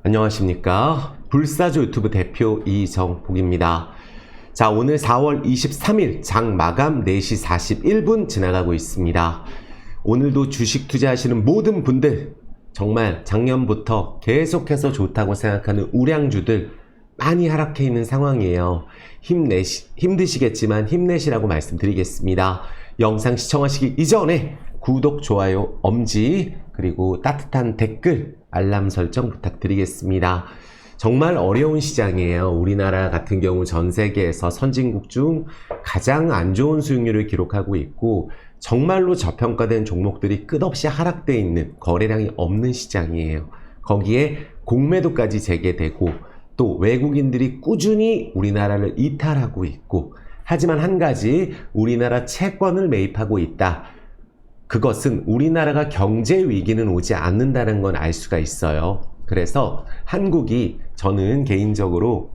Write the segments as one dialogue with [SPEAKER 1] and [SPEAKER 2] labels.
[SPEAKER 1] 안녕하십니까. 불사조 유튜브 대표 이정복입니다. 자, 오늘 4월 23일 장 마감 4시 41분 지나가고 있습니다. 오늘도 주식 투자하시는 모든 분들 정말 작년부터 계속해서 좋다고 생각하는 우량주들 많이 하락해 있는 상황이에요. 힘드시겠지만 힘내시라고 말씀드리겠습니다. 영상 시청하시기 이전에 구독, 좋아요, 엄지, 그리고 따뜻한 댓글, 알람 설정 부탁드리겠습니다. 정말 어려운 시장이에요. 우리나라 같은 경우 전 세계에서 선진국 중 가장 안 좋은 수익률을 기록하고 있고 정말로 저평가된 종목들이 끝없이 하락되어 있는, 거래량이 없는 시장이에요. 거기에 공매도까지 재개되고 또 외국인들이 꾸준히 우리나라를 이탈하고 있고, 하지만 한 가지, 우리나라 채권을 매입하고 있다. 그것은 우리나라가 경제 위기는 오지 않는다는 건 알 수가 있어요. 그래서 한국이 저는 개인적으로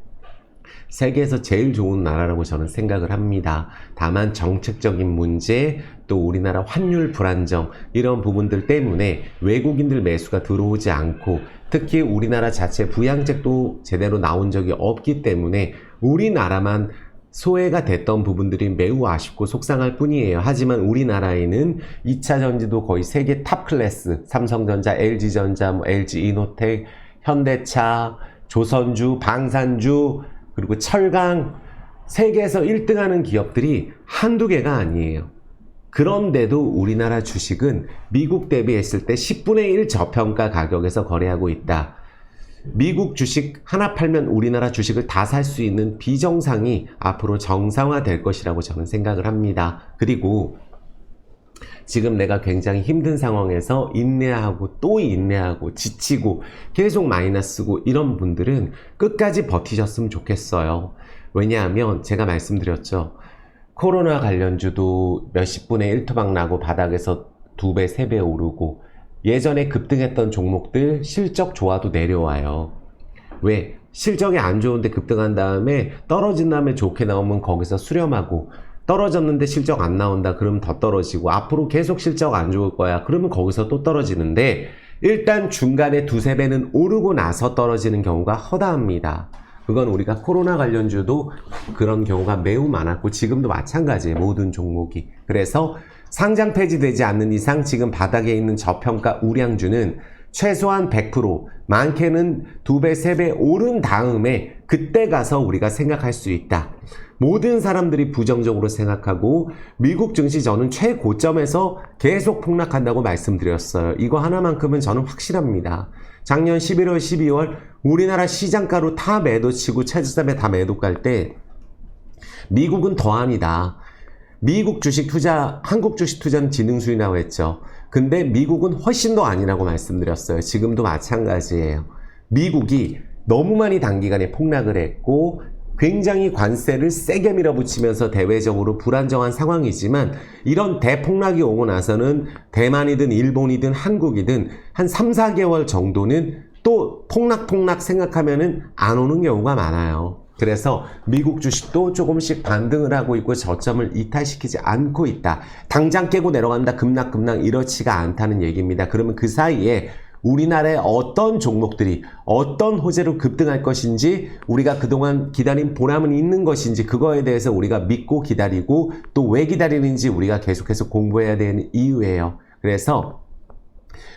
[SPEAKER 1] 세계에서 제일 좋은 나라라고 저는 생각을 합니다. 다만 정책적인 문제, 또 우리나라 환율 불안정, 이런 부분들 때문에 외국인들 매수가 들어오지 않고, 특히 우리나라 자체 부양책도 제대로 나온 적이 없기 때문에 우리나라만 소외가 됐던 부분들이 매우 아쉽고 속상할 뿐이에요. 하지만 우리나라에는 2차 전지도 거의 세계 탑 클래스, 삼성전자, LG전자, LG이노텍, 현대차, 조선주, 방산주, 그리고 철강, 세계에서 1등하는 기업들이 한두 개가 아니에요. 그런데도 우리나라 주식은 미국 대비했을 때 10분의 1 저평가 가격에서 거래하고 있다. 미국 주식 하나 팔면 우리나라 주식을 다 살 수 있는 비정상이 앞으로 정상화될 것이라고 저는 생각을 합니다. 그리고 지금 내가 굉장히 힘든 상황에서 인내하고 또 인내하고 지치고 계속 마이너스고 이런 분들은 끝까지 버티셨으면 좋겠어요. 왜냐하면 제가 말씀드렸죠. 코로나 관련주도 몇십 분의 1 토막 나고 바닥에서 2배, 3배 오르고, 예전에 급등했던 종목들 실적 좋아도 내려와요. 왜? 실적이 안 좋은데 급등한 다음에 떨어진 다음에 좋게 나오면 거기서 수렴하고, 떨어졌는데 실적 안 나온다 그러면 더 떨어지고, 앞으로 계속 실적 안 좋을 거야 그러면 거기서 또 떨어지는데, 일단 중간에 2~3배는 오르고 나서 떨어지는 경우가 허다합니다. 그건 우리가 코로나 관련주도 그런 경우가 매우 많았고 지금도 마찬가지예요. 모든 종목이. 그래서 상장 폐지되지 않는 이상 지금 바닥에 있는 저평가 우량주는 최소한 100%, 많게는 2배, 3배 오른 다음에 그때 가서 우리가 생각할 수 있다. 모든 사람들이 부정적으로 생각하고 미국 증시 저는 최고점에서 계속 폭락한다고 말씀드렸어요. 이거 하나만큼은 저는 확실합니다. 작년 11월, 12월 우리나라 시장가로 다 매도치고 최저점에 다 매도 갈 때 미국은 더합니다. 미국 주식 투자, 한국 주식 투자는 지능수이라고 했죠. 근데 미국은 훨씬 더 아니라고 말씀드렸어요. 지금도 마찬가지예요. 미국이 너무 많이 단기간에 폭락을 했고 굉장히 관세를 세게 밀어붙이면서 대외적으로 불안정한 상황이지만, 이런 대폭락이 오고 나서는 대만이든 일본이든 한국이든 한 3~4개월 정도는 또 폭락 생각하면은 안 오는 경우가 많아요. 그래서 미국 주식도 조금씩 반등을 하고 있고 저점을 이탈시키지 않고 있다. 당장 깨고 내려간다, 급락 이렇지가 않다는 얘기입니다. 그러면 그 사이에 우리나라의 어떤 종목들이 어떤 호재로 급등할 것인지, 우리가 그동안 기다린 보람은 있는 것인지, 그거에 대해서 우리가 믿고 기다리고 또 왜 기다리는지 우리가 계속해서 공부해야 되는 이유예요. 그래서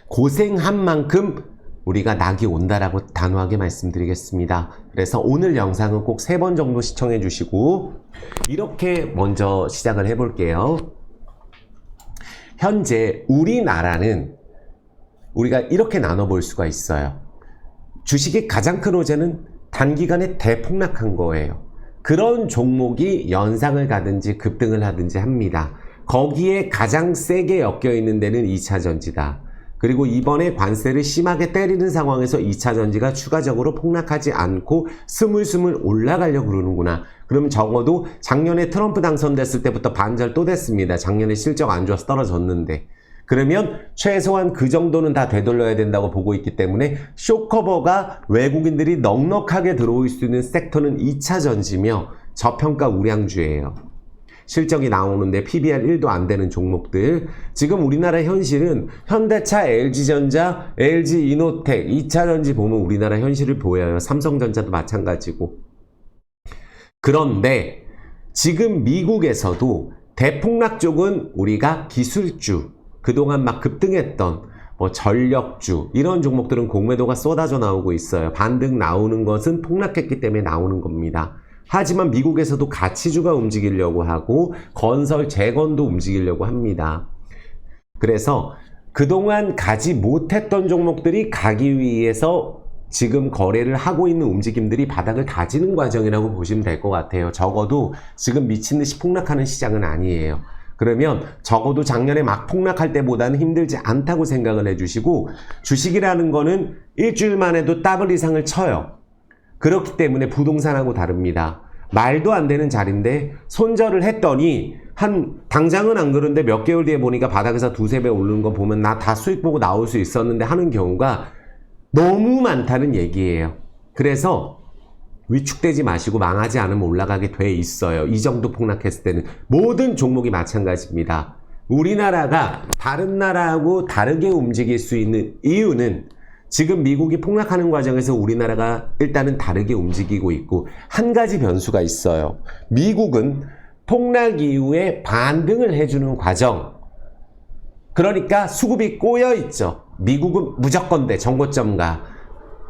[SPEAKER 1] 고생한 만큼 우리가 낙이 온다라고 단호하게 말씀드리겠습니다. 그래서 오늘 영상은 꼭 3번 정도 시청해 주시고, 이렇게 먼저 시작을 해볼게요. 현재 우리나라는 우리가 이렇게 나눠볼 수가 있어요. 주식의 가장 큰 호재는 단기간에 대폭락한 거예요. 그런 종목이 연상을 가든지 급등을 하든지 합니다. 거기에 가장 세게 엮여 있는 데는 2차 전지다. 그리고 이번에 관세를 심하게 때리는 상황에서 2차 전지가 추가적으로 폭락하지 않고 스물스물 올라가려고 그러는구나. 그럼 적어도 작년에 트럼프 당선됐을 때부터 반절 또 됐습니다. 작년에 실적 안 좋아서 떨어졌는데. 그러면 최소한 그 정도는 다 되돌려야 된다고 보고 있기 때문에 쇼커버가 외국인들이 넉넉하게 들어올 수 있는 섹터는 2차 전지며 저평가 우량주예요. 실적이 나오는데 PBR 1도 안 되는 종목들. 지금 우리나라 현실은 현대차, LG전자, LG이노텍, 2차전지 보면 우리나라 현실을 보여요. 삼성전자도 마찬가지고. 그런데 지금 미국에서도 대폭락 쪽은 우리가 기술주, 그동안 막 급등했던 뭐 전력주 이런 종목들은 공매도가 쏟아져 나오고 있어요. 반등 나오는 것은 폭락했기 때문에 나오는 겁니다. 하지만 미국에서도 가치주가 움직이려고 하고 건설, 재건도 움직이려고 합니다. 그래서 그동안 가지 못했던 종목들이 가기 위해서 지금 거래를 하고 있는 움직임들이 바닥을 다지는 과정이라고 보시면 될 것 같아요. 적어도 지금 미친 듯이 폭락하는 시장은 아니에요. 그러면 적어도 작년에 막 폭락할 때보다는 힘들지 않다고 생각을 해주시고, 주식이라는 거는 일주일만 해도 더블 이상을 쳐요. 그렇기 때문에 부동산하고 다릅니다. 말도 안 되는 자리인데 손절을 했더니 당장은 안 그런데 몇 개월 뒤에 보니까 바닥에서 두세 배 오르는 거 보면 나 다 수익 보고 나올 수 있었는데 하는 경우가 너무 많다는 얘기예요. 그래서 위축되지 마시고 망하지 않으면 올라가게 돼 있어요. 이 정도 폭락했을 때는 모든 종목이 마찬가지입니다. 우리나라가 다른 나라하고 다르게 움직일 수 있는 이유는 지금 미국이 폭락하는 과정에서 우리나라가 일단은 다르게 움직이고 있고, 한 가지 변수가 있어요. 미국은 폭락 이후에 반등을 해주는 과정, 그러니까 수급이 꼬여 있죠. 미국은 무조건 돼, 정고점가.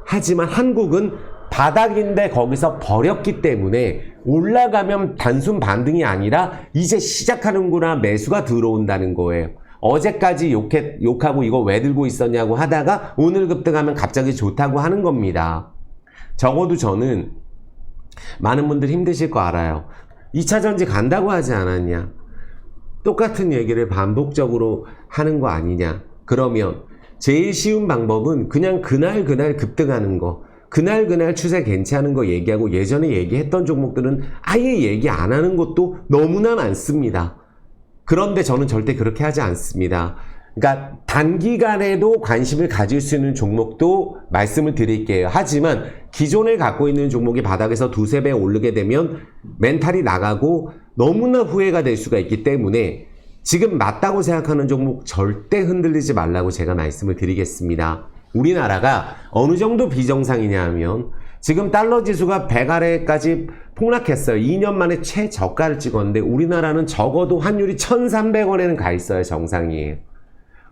[SPEAKER 1] 하지만 한국은 바닥인데 거기서 버렸기 때문에 올라가면 단순 반등이 아니라 이제 시작하는구나, 매수가 들어온다는 거예요. 어제까지 욕하고 이거 왜 들고 있었냐고 하다가 오늘 급등하면 갑자기 좋다고 하는 겁니다. 적어도 저는 많은 분들 힘드실 거 알아요. 2차전지 간다고 하지 않았냐? 똑같은 얘기를 반복적으로 하는 거 아니냐? 그러면 제일 쉬운 방법은 그냥 그날 급등하는 거, 그날 추세 괜찮은 거 얘기하고, 예전에 얘기했던 종목들은 아예 얘기 안 하는 것도 너무나 많습니다. 그런데 저는 절대 그렇게 하지 않습니다. 그러니까 단기간에도 관심을 가질 수 있는 종목도 말씀을 드릴게요. 하지만 기존에 갖고 있는 종목이 바닥에서 두세 배 오르게 되면 멘탈이 나가고 너무나 후회가 될 수가 있기 때문에 지금 맞다고 생각하는 종목 절대 흔들리지 말라고 제가 말씀을 드리겠습니다. 우리나라가 어느 정도 비정상이냐 하면 지금 달러 지수가 100 아래까지 폭락했어요. 2년 만에 최저가를 찍었는데 우리나라는 적어도 환율이 1,300원에는 가 있어요. 정상이에요.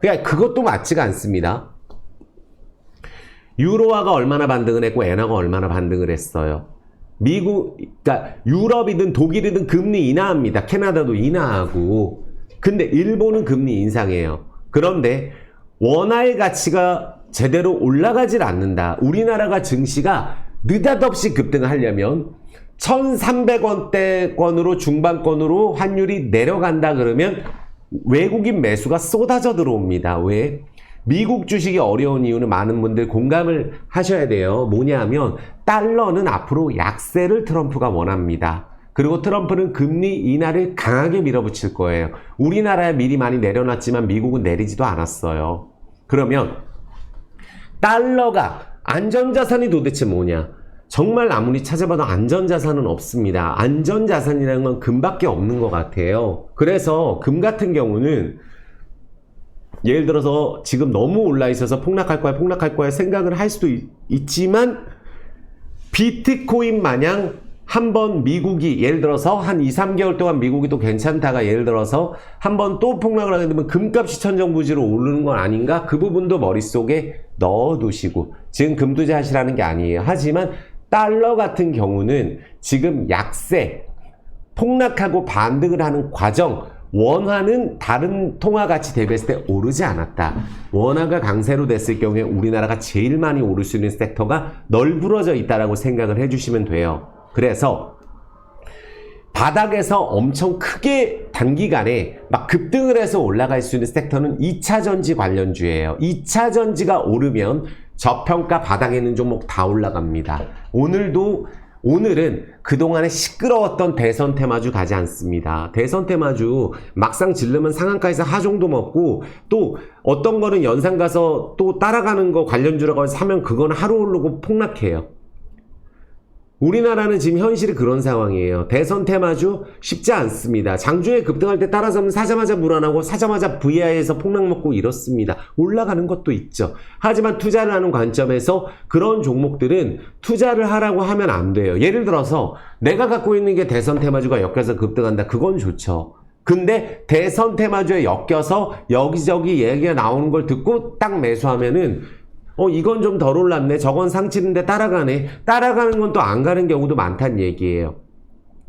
[SPEAKER 1] 그러니까 그것도 맞지가 않습니다. 유로화가 얼마나 반등을 했고 엔화가 얼마나 반등을 했어요. 그러니까 유럽이든 독일이든 금리 인하합니다. 캐나다도 인하하고. 근데 일본은 금리 인상해요. 그런데 원화의 가치가 제대로 올라가질 않는다. 우리나라가 증시가 느닷없이 급등을 하려면 1,300원대권으로 중반권으로 환율이 내려간다 그러면 외국인 매수가 쏟아져 들어옵니다. 왜? 미국 주식이 어려운 이유는 많은 분들 공감을 하셔야 돼요. 뭐냐면 달러는 앞으로 약세를 트럼프가 원합니다. 그리고 트럼프는 금리 인하를 강하게 밀어붙일 거예요. 우리나라에 미리 많이 내려놨지만 미국은 내리지도 않았어요. 그러면 달러가 안전자산이 도대체 뭐냐? 정말 아무리 찾아봐도 안전자산은 없습니다. 안전자산이라는 건 금밖에 없는 것 같아요. 그래서 금 같은 경우는 예를 들어서 지금 너무 올라 있어서 폭락할 거야 생각을 할 수도 있지만 비트코인 마냥 한번 미국이 예를 들어서 한 2, 3개월 동안 미국이 또 괜찮다가 예를 들어서 한번 또 폭락을 하게 되면 금값이 천정부지로 오르는 건 아닌가? 그 부분도 머릿속에 넣어두시고, 지금 금 투자하시라는 게 아니에요. 하지만 달러 같은 경우는 지금 약세, 폭락하고 반등을 하는 과정, 원화는 다른 통화 가치 대비했을 때 오르지 않았다. 원화가 강세로 됐을 경우에 우리나라가 제일 많이 오를 수 있는 섹터가 널브러져 있다라고 생각을 해주시면 돼요. 그래서 바닥에서 엄청 크게 단기간에 막 급등을 해서 올라갈 수 있는 섹터는 2차전지 관련주예요. 2차전지가 오르면 저평가 바닥에 있는 종목 다 올라갑니다. 오늘은 그동안에 시끄러웠던 대선 테마주 가지 않습니다. 대선 테마주 막상 질르면 상한가에서 하종도 먹고, 또 어떤 거는 연상 가서 또 따라가는 거 관련주라고 해서 사면 그건 하루 오르고 폭락해요. 우리나라는 지금 현실이 그런 상황이에요. 대선 테마주 쉽지 않습니다. 장중에 급등할 때 따라서는 사자마자 불안하고 사자마자 VI에서 폭락 먹고 이렇습니다. 올라가는 것도 있죠. 하지만 투자를 하는 관점에서 그런 종목들은 투자를 하라고 하면 안 돼요. 예를 들어서 내가 갖고 있는 게 대선 테마주가 엮여서 급등한다. 그건 좋죠. 근데 대선 테마주에 엮여서 여기저기 얘기가 나오는 걸 듣고 딱 매수하면은 이건 좀 덜 올랐네. 저건 상치는데 따라가네. 따라가는 건 또 안 가는 경우도 많다는 얘기예요.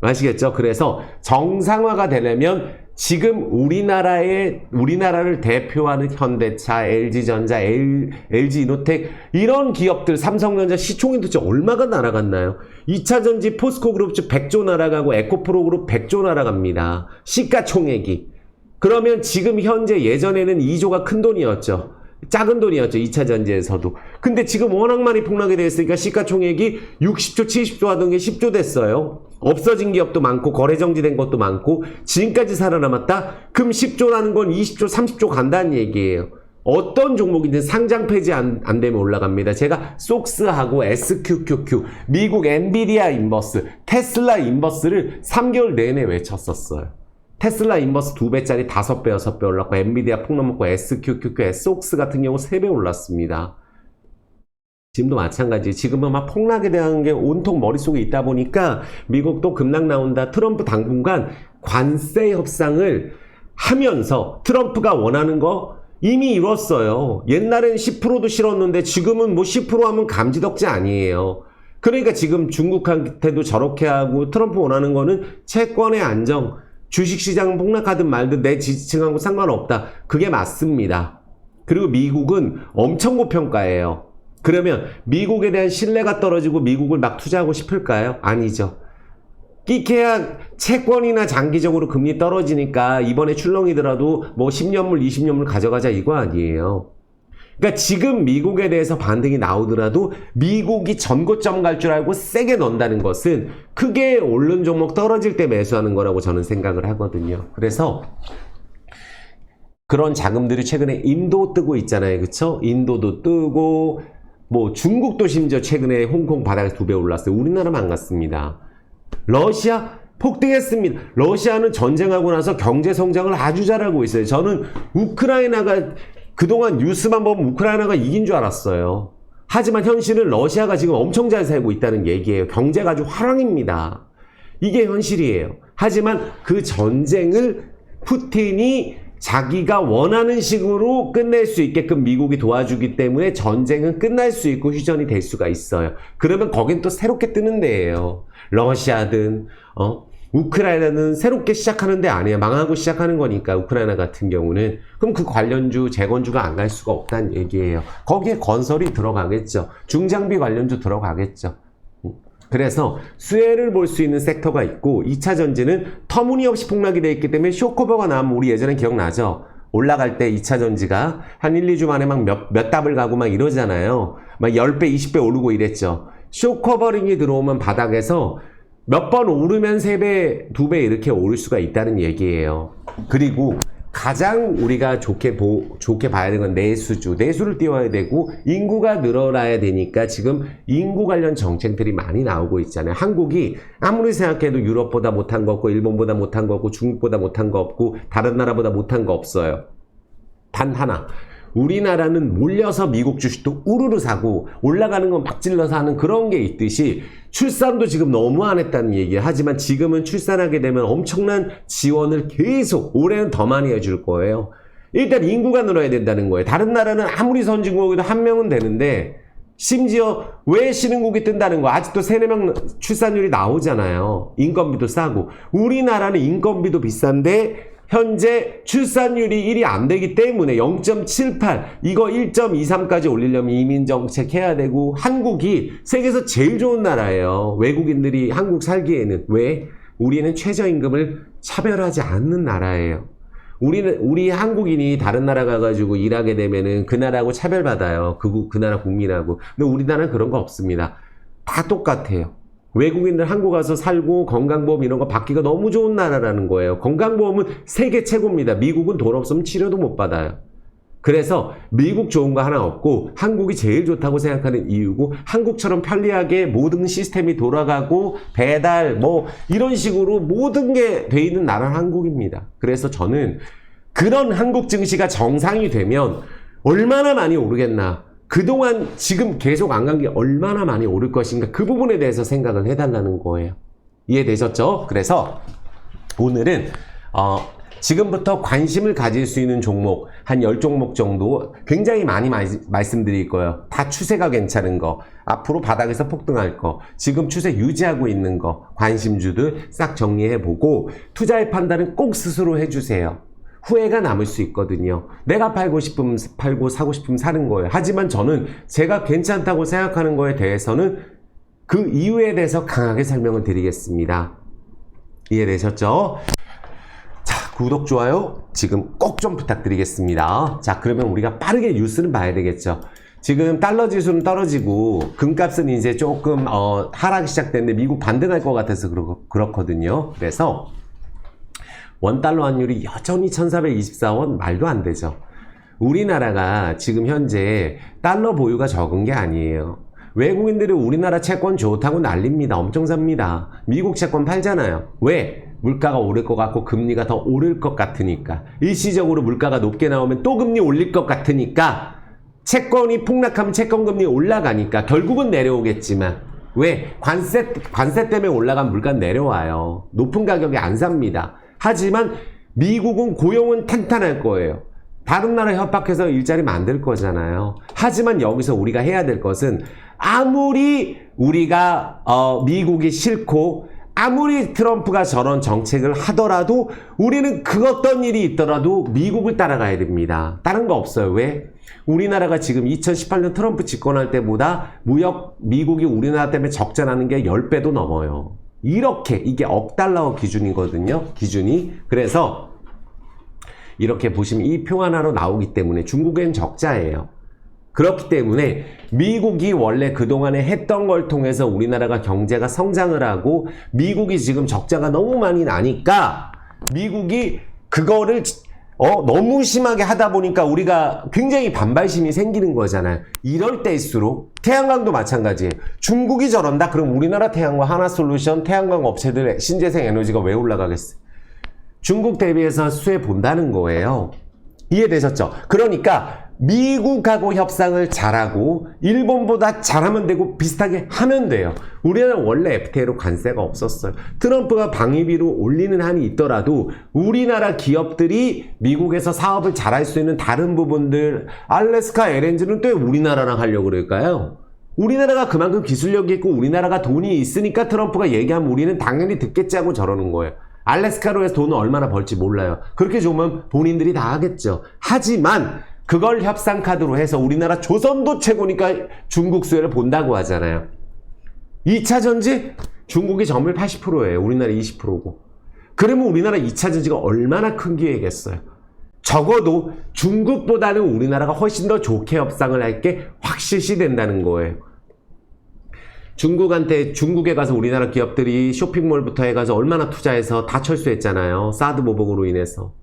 [SPEAKER 1] 아시겠죠? 그래서 정상화가 되려면 지금 우리나라를 대표하는 현대차, LG전자, LG이노텍 이런 기업들, 삼성전자 시총이 도대체 얼마가 날아갔나요? 2차전지 포스코그룹 100조 날아가고 에코프로그룹 100조 날아갑니다. 시가총액이. 그러면 지금 현재 예전에는 2조가 큰 돈이었죠. 작은 돈이었죠. 2차 전지에서도. 근데 지금 워낙 많이 폭락이 됐으니까 시가총액이 60조, 70조 하던 게 10조 됐어요. 없어진 기업도 많고 거래 정지된 것도 많고 지금까지 살아남았다? 그럼 10조라는 건 20조, 30조 간다는 얘기예요. 어떤 종목이든 상장 폐지 안 되면 올라갑니다. 제가 속스하고 SQQQ, 미국 엔비디아 인버스, 테슬라 인버스를 3개월 내내 외쳤었어요. 테슬라 인버스 2배짜리 5배, 6배 올랐고 엔비디아 폭락 먹고 SQQQ, SOX 같은 경우 3배 올랐습니다. 지금도 마찬가지. 지금은 막 폭락에 대한 게 온통 머릿속에 있다 보니까 미국도 급락 나온다. 트럼프 당분간 관세 협상을 하면서 트럼프가 원하는 거 이미 이뤘어요. 옛날엔 10%도 싫었는데 지금은 뭐 10% 하면 감지덕지 아니에요. 그러니까 지금 중국한테도 저렇게 하고 트럼프 원하는 거는 채권의 안정, 주식시장 폭락하든 말든 내 지지층하고 상관없다. 그게 맞습니다. 그리고 미국은 엄청 고평가예요. 그러면 미국에 대한 신뢰가 떨어지고 미국을 막 투자하고 싶을까요? 아니죠. 끼케야 채권이나 장기적으로 금리 떨어지니까 이번에 출렁이더라도 뭐 10년물, 20년물 가져가자 이거 아니에요. 그러니까 지금 미국에 대해서 반등이 나오더라도 미국이 전고점 갈 줄 알고 세게 넣는다는 것은 크게 오른 종목 떨어질 때 매수하는 거라고 저는 생각을 하거든요. 그래서 그런 자금들이 최근에 인도 뜨고 있잖아요. 그쵸? 인도도 뜨고 뭐 중국도 심지어 최근에 홍콩 바닥에 2배 올랐어요. 우리나라만 안 갔습니다. 러시아 폭등했습니다. 러시아는 전쟁하고 나서 경제 성장을 아주 잘하고 있어요. 저는 우크라이나가 그동안 뉴스만 보면 우크라이나가 이긴 줄 알았어요. 하지만 현실은 러시아가 지금 엄청 잘 살고 있다는 얘기예요. 경제가 아주 화랑입니다. 이게 현실이에요. 하지만 그 전쟁을 푸틴이 자기가 원하는 식으로 끝낼 수 있게끔 미국이 도와주기 때문에 전쟁은 끝날 수 있고 휴전이 될 수가 있어요. 그러면 거긴 또 새롭게 뜨는 데예요. 러시아든 우크라이나는 새롭게 시작하는 데 아니에요. 망하고 시작하는 거니까 우크라이나 같은 경우는. 그럼 그 관련주, 재건주가 안 갈 수가 없다는 얘기예요. 거기에 건설이 들어가겠죠. 중장비 관련주 들어가겠죠. 그래서 수혜를 볼 수 있는 섹터가 있고 2차 전지는 터무니없이 폭락이 되어 있기 때문에 쇼커버가 나오면 우리 예전에 기억나죠? 올라갈 때 2차 전지가 한 1, 2주 만에 막 몇 답을 가고 막 이러잖아요. 막 10배, 20배 오르고 이랬죠. 쇼커버링이 들어오면 바닥에서 몇 번 오르면 3배, 2배 이렇게 오를 수가 있다는 얘기예요. 그리고 가장 우리가 좋게 봐야 되는 건 내수주. 내수를 띄워야 되고 인구가 늘어나야 되니까 지금 인구 관련 정책들이 많이 나오고 있잖아요. 한국이 아무리 생각해도 유럽보다 못한 거 없고 일본보다 못한 거 없고 중국보다 못한 거 없고 다른 나라보다 못한 거 없어요. 단 하나. 우리나라는 몰려서 미국 주식도 우르르 사고 올라가는 건 막 찔러서 하는 그런 게 있듯이 출산도 지금 너무 안 했다는 얘기예요. 하지만 지금은 출산하게 되면 엄청난 지원을 계속 올해는 더 많이 해줄 거예요. 일단 인구가 늘어야 된다는 거예요. 다른 나라는 아무리 선진국이도 1명은 되는데 심지어 왜 신흥국이 뜬다는 거 아직도 3, 4명 출산율이 나오잖아요. 인건비도 싸고. 우리나라는 인건비도 비싼데 현재 출산율이 1이 안 되기 때문에 0.78 이거 1.23까지 올리려면 이민정책 해야 되고 한국이 세계에서 제일 좋은 나라예요. 외국인들이 한국 살기에는. 왜? 우리는 최저임금을 차별하지 않는 나라예요. 우리 한국인이 다른 나라 가가지고 일하게 되면은 그 나라하고 차별받아요. 그 나라 국민하고. 근데 우리나라는 그런 거 없습니다. 다 똑같아요. 외국인들 한국 와서 살고 건강보험 이런 거 받기가 너무 좋은 나라라는 거예요. 건강보험은 세계 최고입니다. 미국은 돈 없으면 치료도 못 받아요. 그래서 미국 좋은 거 하나 없고 한국이 제일 좋다고 생각하는 이유고 한국처럼 편리하게 모든 시스템이 돌아가고 배달 뭐 이런 식으로 모든 게 돼 있는 나라는 한국입니다. 그래서 저는 그런 한국 증시가 정상이 되면 얼마나 많이 오르겠나. 그동안 지금 계속 안 간 게 얼마나 많이 오를 것인가. 그 부분에 대해서 생각을 해달라는 거예요. 이해되셨죠? 그래서 오늘은 지금부터 관심을 가질 수 있는 종목 한 10종목 정도 굉장히 많이 말씀드릴 거예요. 다 추세가 괜찮은 거, 앞으로 바닥에서 폭등할 거, 지금 추세 유지하고 있는 거, 관심주들 싹 정리해보고 투자의 판단은 꼭 스스로 해주세요. 후회가 남을 수 있거든요. 내가 팔고 싶으면 팔고 사고 싶으면 사는 거예요. 하지만 저는 제가 괜찮다고 생각하는 거에 대해서는 그 이유에 대해서 강하게 설명을 드리겠습니다. 이해되셨죠? 자, 구독, 좋아요 지금 꼭 좀 부탁드리겠습니다. 자, 그러면 우리가 빠르게 뉴스는 봐야 되겠죠. 지금 달러 지수는 떨어지고 금값은 이제 조금 하락이 시작됐는데 미국 반등할 것 같아서 그렇거든요. 그래서 원달러 환율이 여전히 1424원 말도 안 되죠. 우리나라가 지금 현재 달러 보유가 적은 게 아니에요. 외국인들이 우리나라 채권 좋다고 난립니다. 엄청 삽니다. 미국 채권 팔잖아요. 왜? 물가가 오를 것 같고 금리가 더 오를 것 같으니까. 일시적으로 물가가 높게 나오면 또 금리 올릴 것 같으니까 채권이 폭락하면 채권 금리 올라가니까 결국은 내려오겠지만 왜? 관세 때문에 올라간 물가는 내려와요. 높은 가격에 안 삽니다. 하지만 미국은 고용은 탄탄할 거예요. 다른 나라 협박해서 일자리 만들 거잖아요. 하지만 여기서 우리가 해야 될 것은 아무리 우리가 미국이 싫고 아무리 트럼프가 저런 정책을 하더라도 우리는 그 어떤 일이 있더라도 미국을 따라가야 됩니다. 다른 거 없어요. 왜? 우리나라가 지금 2018년 트럼프 집권할 때보다 미국이 우리나라 때문에 적자나는 게 10배도 넘어요. 이렇게 이게 억 달러 기준이거든요. 기준이. 그래서 이렇게 보시면 이 표 하나로 나오기 때문에 중국엔 적자예요. 그렇기 때문에 미국이 원래 그동안에 했던 걸 통해서 우리나라가 경제가 성장을 하고 미국이 지금 적자가 너무 많이 나니까 미국이 그거를 너무 심하게 하다 보니까 우리가 굉장히 반발심이 생기는 거잖아요. 이럴 때일수록 태양광도 마찬가지예요. 중국이 저런다? 그럼 우리나라 태양광 하나솔루션, 태양광 업체들 신재생 에너지가 왜 올라가겠어요? 중국 대비해서 수혜 본다는 거예요. 이해되셨죠? 그러니까 미국하고 협상을 잘하고 일본보다 잘하면 되고 비슷하게 하면 돼요. 우리나라는 원래 FTA로 관세가 없었어요. 트럼프가 방위비로 올리는 한이 있더라도 우리나라 기업들이 미국에서 사업을 잘할 수 있는 다른 부분들, 알래스카 LNG는 또 왜 우리나라랑 하려고 그럴까요? 우리나라가 그만큼 기술력이 있고 우리나라가 돈이 있으니까 트럼프가 얘기하면 우리는 당연히 듣겠지 하고 저러는 거예요. 알래스카로 해서 돈을 얼마나 벌지 몰라요. 그렇게 좋으면 본인들이 다 하겠죠. 하지만 그걸 협상 카드로 해서 우리나라 조선도 최고니까 중국 수혜를 본다고 하잖아요. 2차 전지 중국이 점유율 80%예요. 우리나라 20%고. 그러면 우리나라 2차 전지가 얼마나 큰 기회겠어요. 적어도 중국보다는 우리나라가 훨씬 더 좋게 협상을 할 게 확실시 된다는 거예요. 중국에 가서 우리나라 기업들이 쇼핑몰부터 해가지고 얼마나 투자해서 다 철수했잖아요. 사드 보복으로 인해서.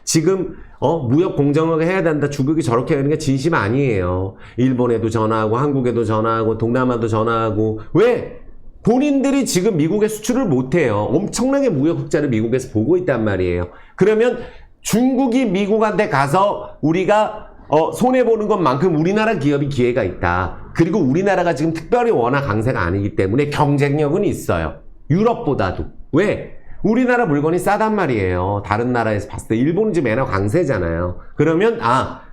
[SPEAKER 1] 지금 무역 공정하게 해야 된다. 중국이 저렇게 하는 게 진심 아니에요. 일본에도 전화하고 한국에도 전화하고 동남아도 전화하고. 왜? 본인들이 지금 미국에 수출을 못해요. 엄청나게 무역 흑자를 미국에서 보고 있단 말이에요. 그러면 중국이 미국한테 가서 우리가 손해보는 것만큼 우리나라 기업이 기회가 있다. 그리고 우리나라가 지금 특별히 워낙 강세가 아니기 때문에 경쟁력은 있어요. 유럽보다도. 왜? 우리나라 물건이 싸단 말이에요. 다른 나라에서 봤을 때 일본은 지금 애나 강세잖아요. 그러면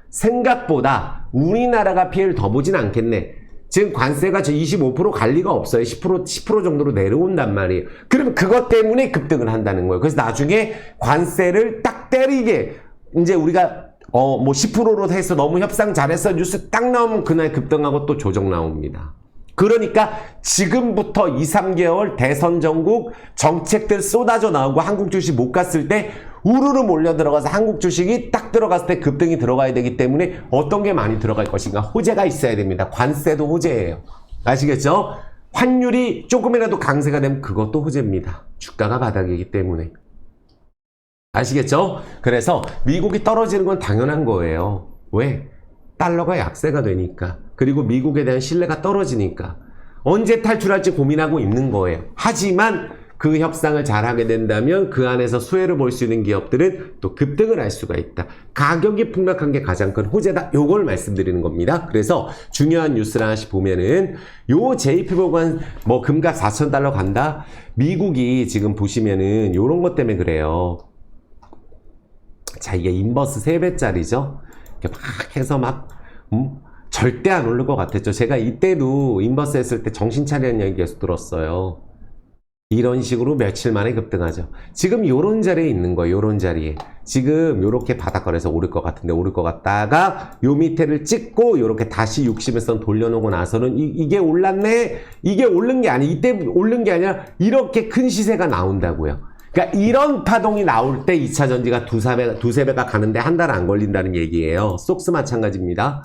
[SPEAKER 1] 생각보다 우리나라가 피해를 더 보진 않겠네. 지금 관세가 25%갈 리가 없어요. 10% 정도로 내려온단 말이에요. 그러면 그것 때문에 급등을 한다는 거예요. 그래서 나중에 관세를 딱 때리게 이제 우리가 10%로 해서 너무 협상 잘해서 뉴스 딱 나오면 그날 급등하고 또 조정 나옵니다. 그러니까 지금부터 2, 3개월 대선 전국 정책들 쏟아져 나오고 한국 주식 못 갔을 때 우르르 몰려 들어가서 한국 주식이 딱 들어갔을 때 급등이 들어가야 되기 때문에 어떤 게 많이 들어갈 것인가? 호재가 있어야 됩니다. 관세도 호재예요. 아시겠죠? 환율이 조금이라도 강세가 되면 그것도 호재입니다. 주가가 바닥이기 때문에. 아시겠죠? 그래서 미국이 떨어지는 건 당연한 거예요. 왜? 달러가 약세가 되니까. 그리고 미국에 대한 신뢰가 떨어지니까. 언제 탈출할지 고민하고 있는 거예요. 하지만 그 협상을 잘하게 된다면 그 안에서 수혜를 볼 수 있는 기업들은 또 급등을 할 수가 있다. 가격이 폭락한 게 가장 큰 호재다. 요걸 말씀드리는 겁니다. 그래서 중요한 뉴스를 하나씩 보면은 요 JP모건 뭐 금값 4,000달러 간다. 미국이 지금 보시면은 요런 것 때문에 그래요. 자, 이게 인버스 3배짜리죠. 이렇게 막 해서 막 절대 안 오를 것 같았죠. 제가 이때도 인버스 했을 때 정신 차리는 얘기 계속 들었어요. 이런 식으로 며칠 만에 급등하죠. 지금 요런 자리에 있는 거예요. 요런 자리에. 지금 요렇게 바닥거려서 오를 것 같은데 오를 것 같다가 요 밑에를 찍고 요렇게 다시 60일선 돌려놓고 나서는 이게 올랐네? 이게 오른 게 아니 이때 오른 게 아니라 이렇게 큰 시세가 나온다고요. 그러니까 이런 파동이 나올 때 2차 전지가 두세 배가 가는데 한 달 안 걸린다는 얘기예요. 속스 마찬가지입니다.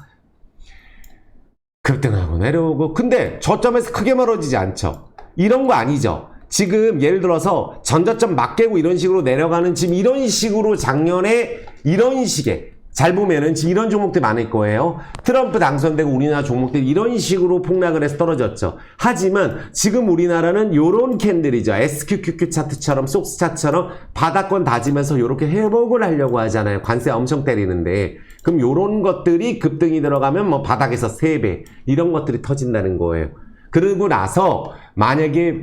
[SPEAKER 1] 급등하고 내려오고 근데 저점에서 크게 멀어지지 않죠. 이런 거 아니죠. 지금 예를 들어서 전저점 막 깨고 이런 식으로 내려가는 지금 이런 식으로 작년에 이런 식의 잘 보면은 지금 이런 종목들 많을 거예요. 트럼프 당선되고 우리나라 종목들이 이런 식으로 폭락을 해서 떨어졌죠. 하지만 지금 우리나라는 요런 캔들이죠. SQQQ 차트처럼 속스 차트처럼 바닥권 다지면서 요렇게 회복을 하려고 하잖아요. 관세 엄청 때리는데. 그럼 요런 것들이 급등이 들어가면 뭐 바닥에서 3배 이런 것들이 터진다는 거예요. 그러고 나서 만약에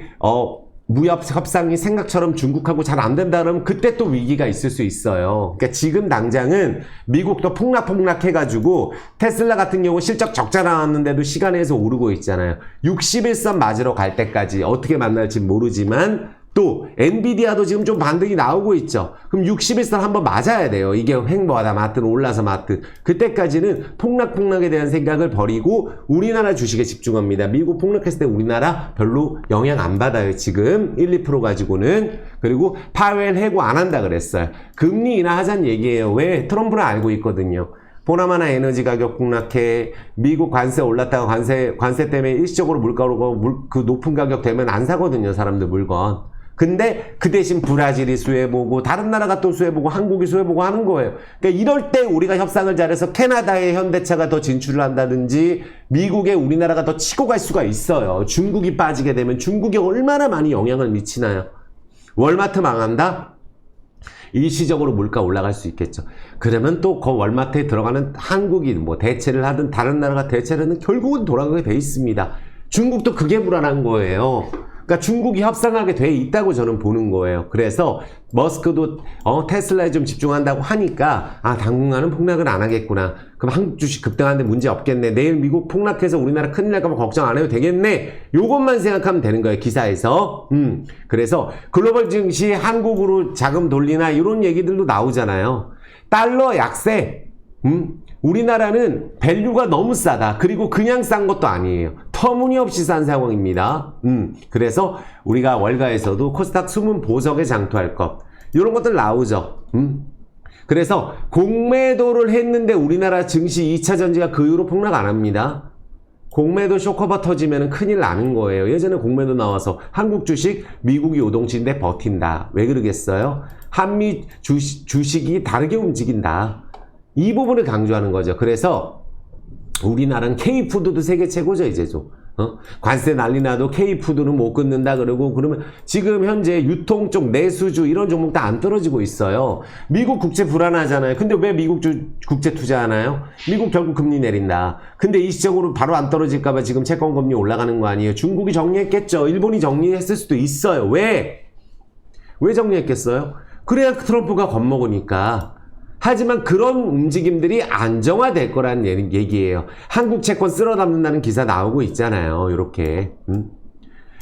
[SPEAKER 1] 무역 협상이 생각처럼 중국하고 잘 안 된다 그러면 그때 또 위기가 있을 수 있어요. 그러니까 지금 당장은 미국도 폭락해가지고 테슬라 같은 경우 실적 적자 나왔는데도 시간에서 오르고 있잖아요. 61선 맞으러 갈 때까지 어떻게 만날지 모르지만 또 엔비디아도 지금 좀 반등이 나오고 있죠. 그럼 61선 한번 맞아야 돼요. 이게 횡보하다 맞든 올라서 맞든 그때까지는 폭락에 대한 생각을 버리고 우리나라 주식에 집중합니다. 미국 폭락했을 때 우리나라 별로 영향 안 받아요. 지금 1, 2% 가지고는. 그리고 파웰 해고 안 한다 그랬어요. 금리 인하하자는 얘기예요. 왜? 트럼프는 알고 있거든요. 보나마나 에너지 가격 폭락해, 미국 관세 올랐다가 관세 때문에 일시적으로 물가 오르고 그 높은 가격 되면 안 사거든요. 사람들 물건. 근데 그 대신 브라질이 수혜보고 다른 나라가 또 수혜보고 한국이 수혜보고 하는 거예요. 그러니까 이럴 때 우리가 협상을 잘해서 캐나다에 현대차가 더 진출을 한다든지 미국에 우리나라가 더 치고 갈 수가 있어요. 중국이 빠지게 되면 중국이 얼마나 많이 영향을 미치나요? 월마트 망한다? 일시적으로 물가 올라갈 수 있겠죠. 그러면 또 그 월마트에 들어가는 한국이 뭐 대체를 하든 다른 나라가 대체를 하든 결국은 돌아가게 돼 있습니다. 중국도 그게 불안한 거예요. 그러니까 중국이 협상하게 돼 있다고 저는 보는 거예요. 그래서 머스크도 테슬라에 좀 집중한다고 하니까 당분간은 폭락을 안 하겠구나. 그럼 한국 주식 급등하는데 문제 없겠네. 내일 미국 폭락해서 우리나라 큰일 날까 봐 걱정 안 해도 되겠네. 요것만 생각하면 되는 거예요. 기사에서. 그래서 글로벌 증시 한국으로 자금 돌리나 이런 얘기들도 나오잖아요. 달러 약세. 우리나라는 밸류가 너무 싸다. 그리고 그냥 싼 것도 아니에요. 터무니없이 싼 상황입니다. 그래서 우리가 월가에서도 코스닥 숨은 보석에 장투할 것. 이런 것들 나오죠. 그래서 공매도를 했는데 우리나라 증시 2차 전지가 그 이후로 폭락 안 합니다. 공매도 쇼커버 터지면 큰일 나는 거예요. 예전에 공매도 나와서 한국 주식, 미국이 요동치는데 버틴다. 왜 그러겠어요? 한미 주식이 다르게 움직인다. 이 부분을 강조하는 거죠. 그래서 우리나라는 K푸드도 세계 최고죠, 이제죠. 관세 난리 나도 K푸드는 못 끊는다 그러고 그러면 지금 현재 유통 쪽 내수주 이런 종목 다 안 떨어지고 있어요. 미국 국채 불안하잖아요. 근데 왜 미국 국채 투자하나요? 미국 결국 금리 내린다. 근데 일시적으로 바로 안 떨어질까봐 지금 채권 금리 올라가는 거 아니에요? 중국이 정리했겠죠. 일본이 정리했을 수도 있어요. 왜 정리했겠어요? 그래야 트럼프가 겁먹으니까. 하지만 그런 움직임들이 안정화될 거라는 얘기예요. 한국 채권 쓸어 담는다는 기사 나오고 있잖아요. 이렇게.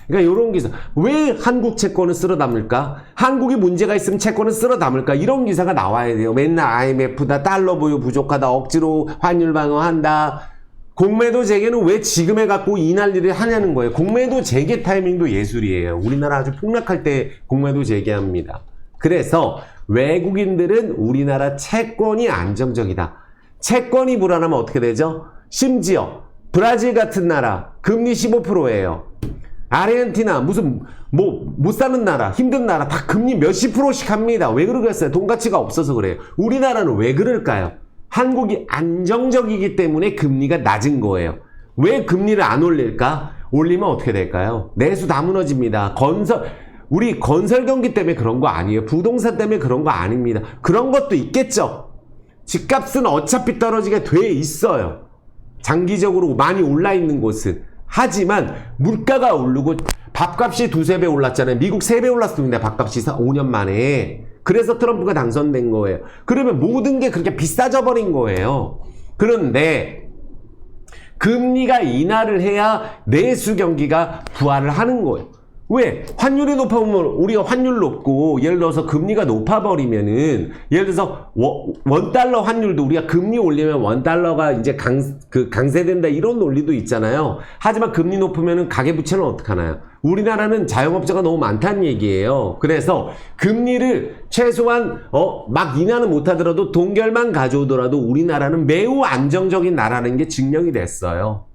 [SPEAKER 1] 그러니까 이런 기사. 왜 한국 채권을 쓸어 담을까? 한국이 문제가 있으면 채권을 쓸어 담을까? 이런 기사가 나와야 돼요. 맨날 IMF다, 달러 보유 부족하다, 억지로 환율 방어한다. 공매도 재개는 왜 지금 해갖고 이 난리를 하냐는 거예요. 공매도 재개 타이밍도 예술이에요. 우리나라 아주 폭락할 때 공매도 재개합니다. 그래서 외국인들은 우리나라 채권이 안정적이다. 채권이 불안하면 어떻게 되죠? 심지어 브라질 같은 나라 금리 15%예요. 아르헨티나 무슨 뭐 못 사는 나라 힘든 나라 다 금리 몇십 프로씩 합니다. 왜 그러겠어요? 돈 가치가 없어서 그래요. 우리나라는 왜 그럴까요? 한국이 안정적이기 때문에 금리가 낮은 거예요. 왜 금리를 안 올릴까? 올리면 어떻게 될까요? 내수 다 무너집니다. 우리 건설 경기 때문에 그런 거 아니에요. 부동산 때문에 그런 거 아닙니다. 그런 것도 있겠죠. 집값은 어차피 떨어지게 돼 있어요. 장기적으로 많이 올라 있는 곳은. 하지만 물가가 오르고 밥값이 두세 배 올랐잖아요. 미국 3배 올랐습니다. 밥값이 5년 만에. 그래서 트럼프가 당선된 거예요. 그러면 모든 게 그렇게 비싸져 버린 거예요. 그런데 금리가 인하를 해야 내수 경기가 부활을 하는 거예요. 왜? 환율이 높아보면 우리가 환율 높고 예를 들어서 금리가 높아버리면은 예를 들어서 원달러 환율도 우리가 금리 올리면 원달러가 이제 강세된다 이런 논리도 있잖아요. 하지만 금리 높으면은 가계부채는 어떡하나요? 우리나라는 자영업자가 너무 많다는 얘기예요. 그래서 금리를 최소한 막 인하는 못하더라도 동결만 가져오더라도 우리나라는 매우 안정적인 나라는 게 증명이 됐어요.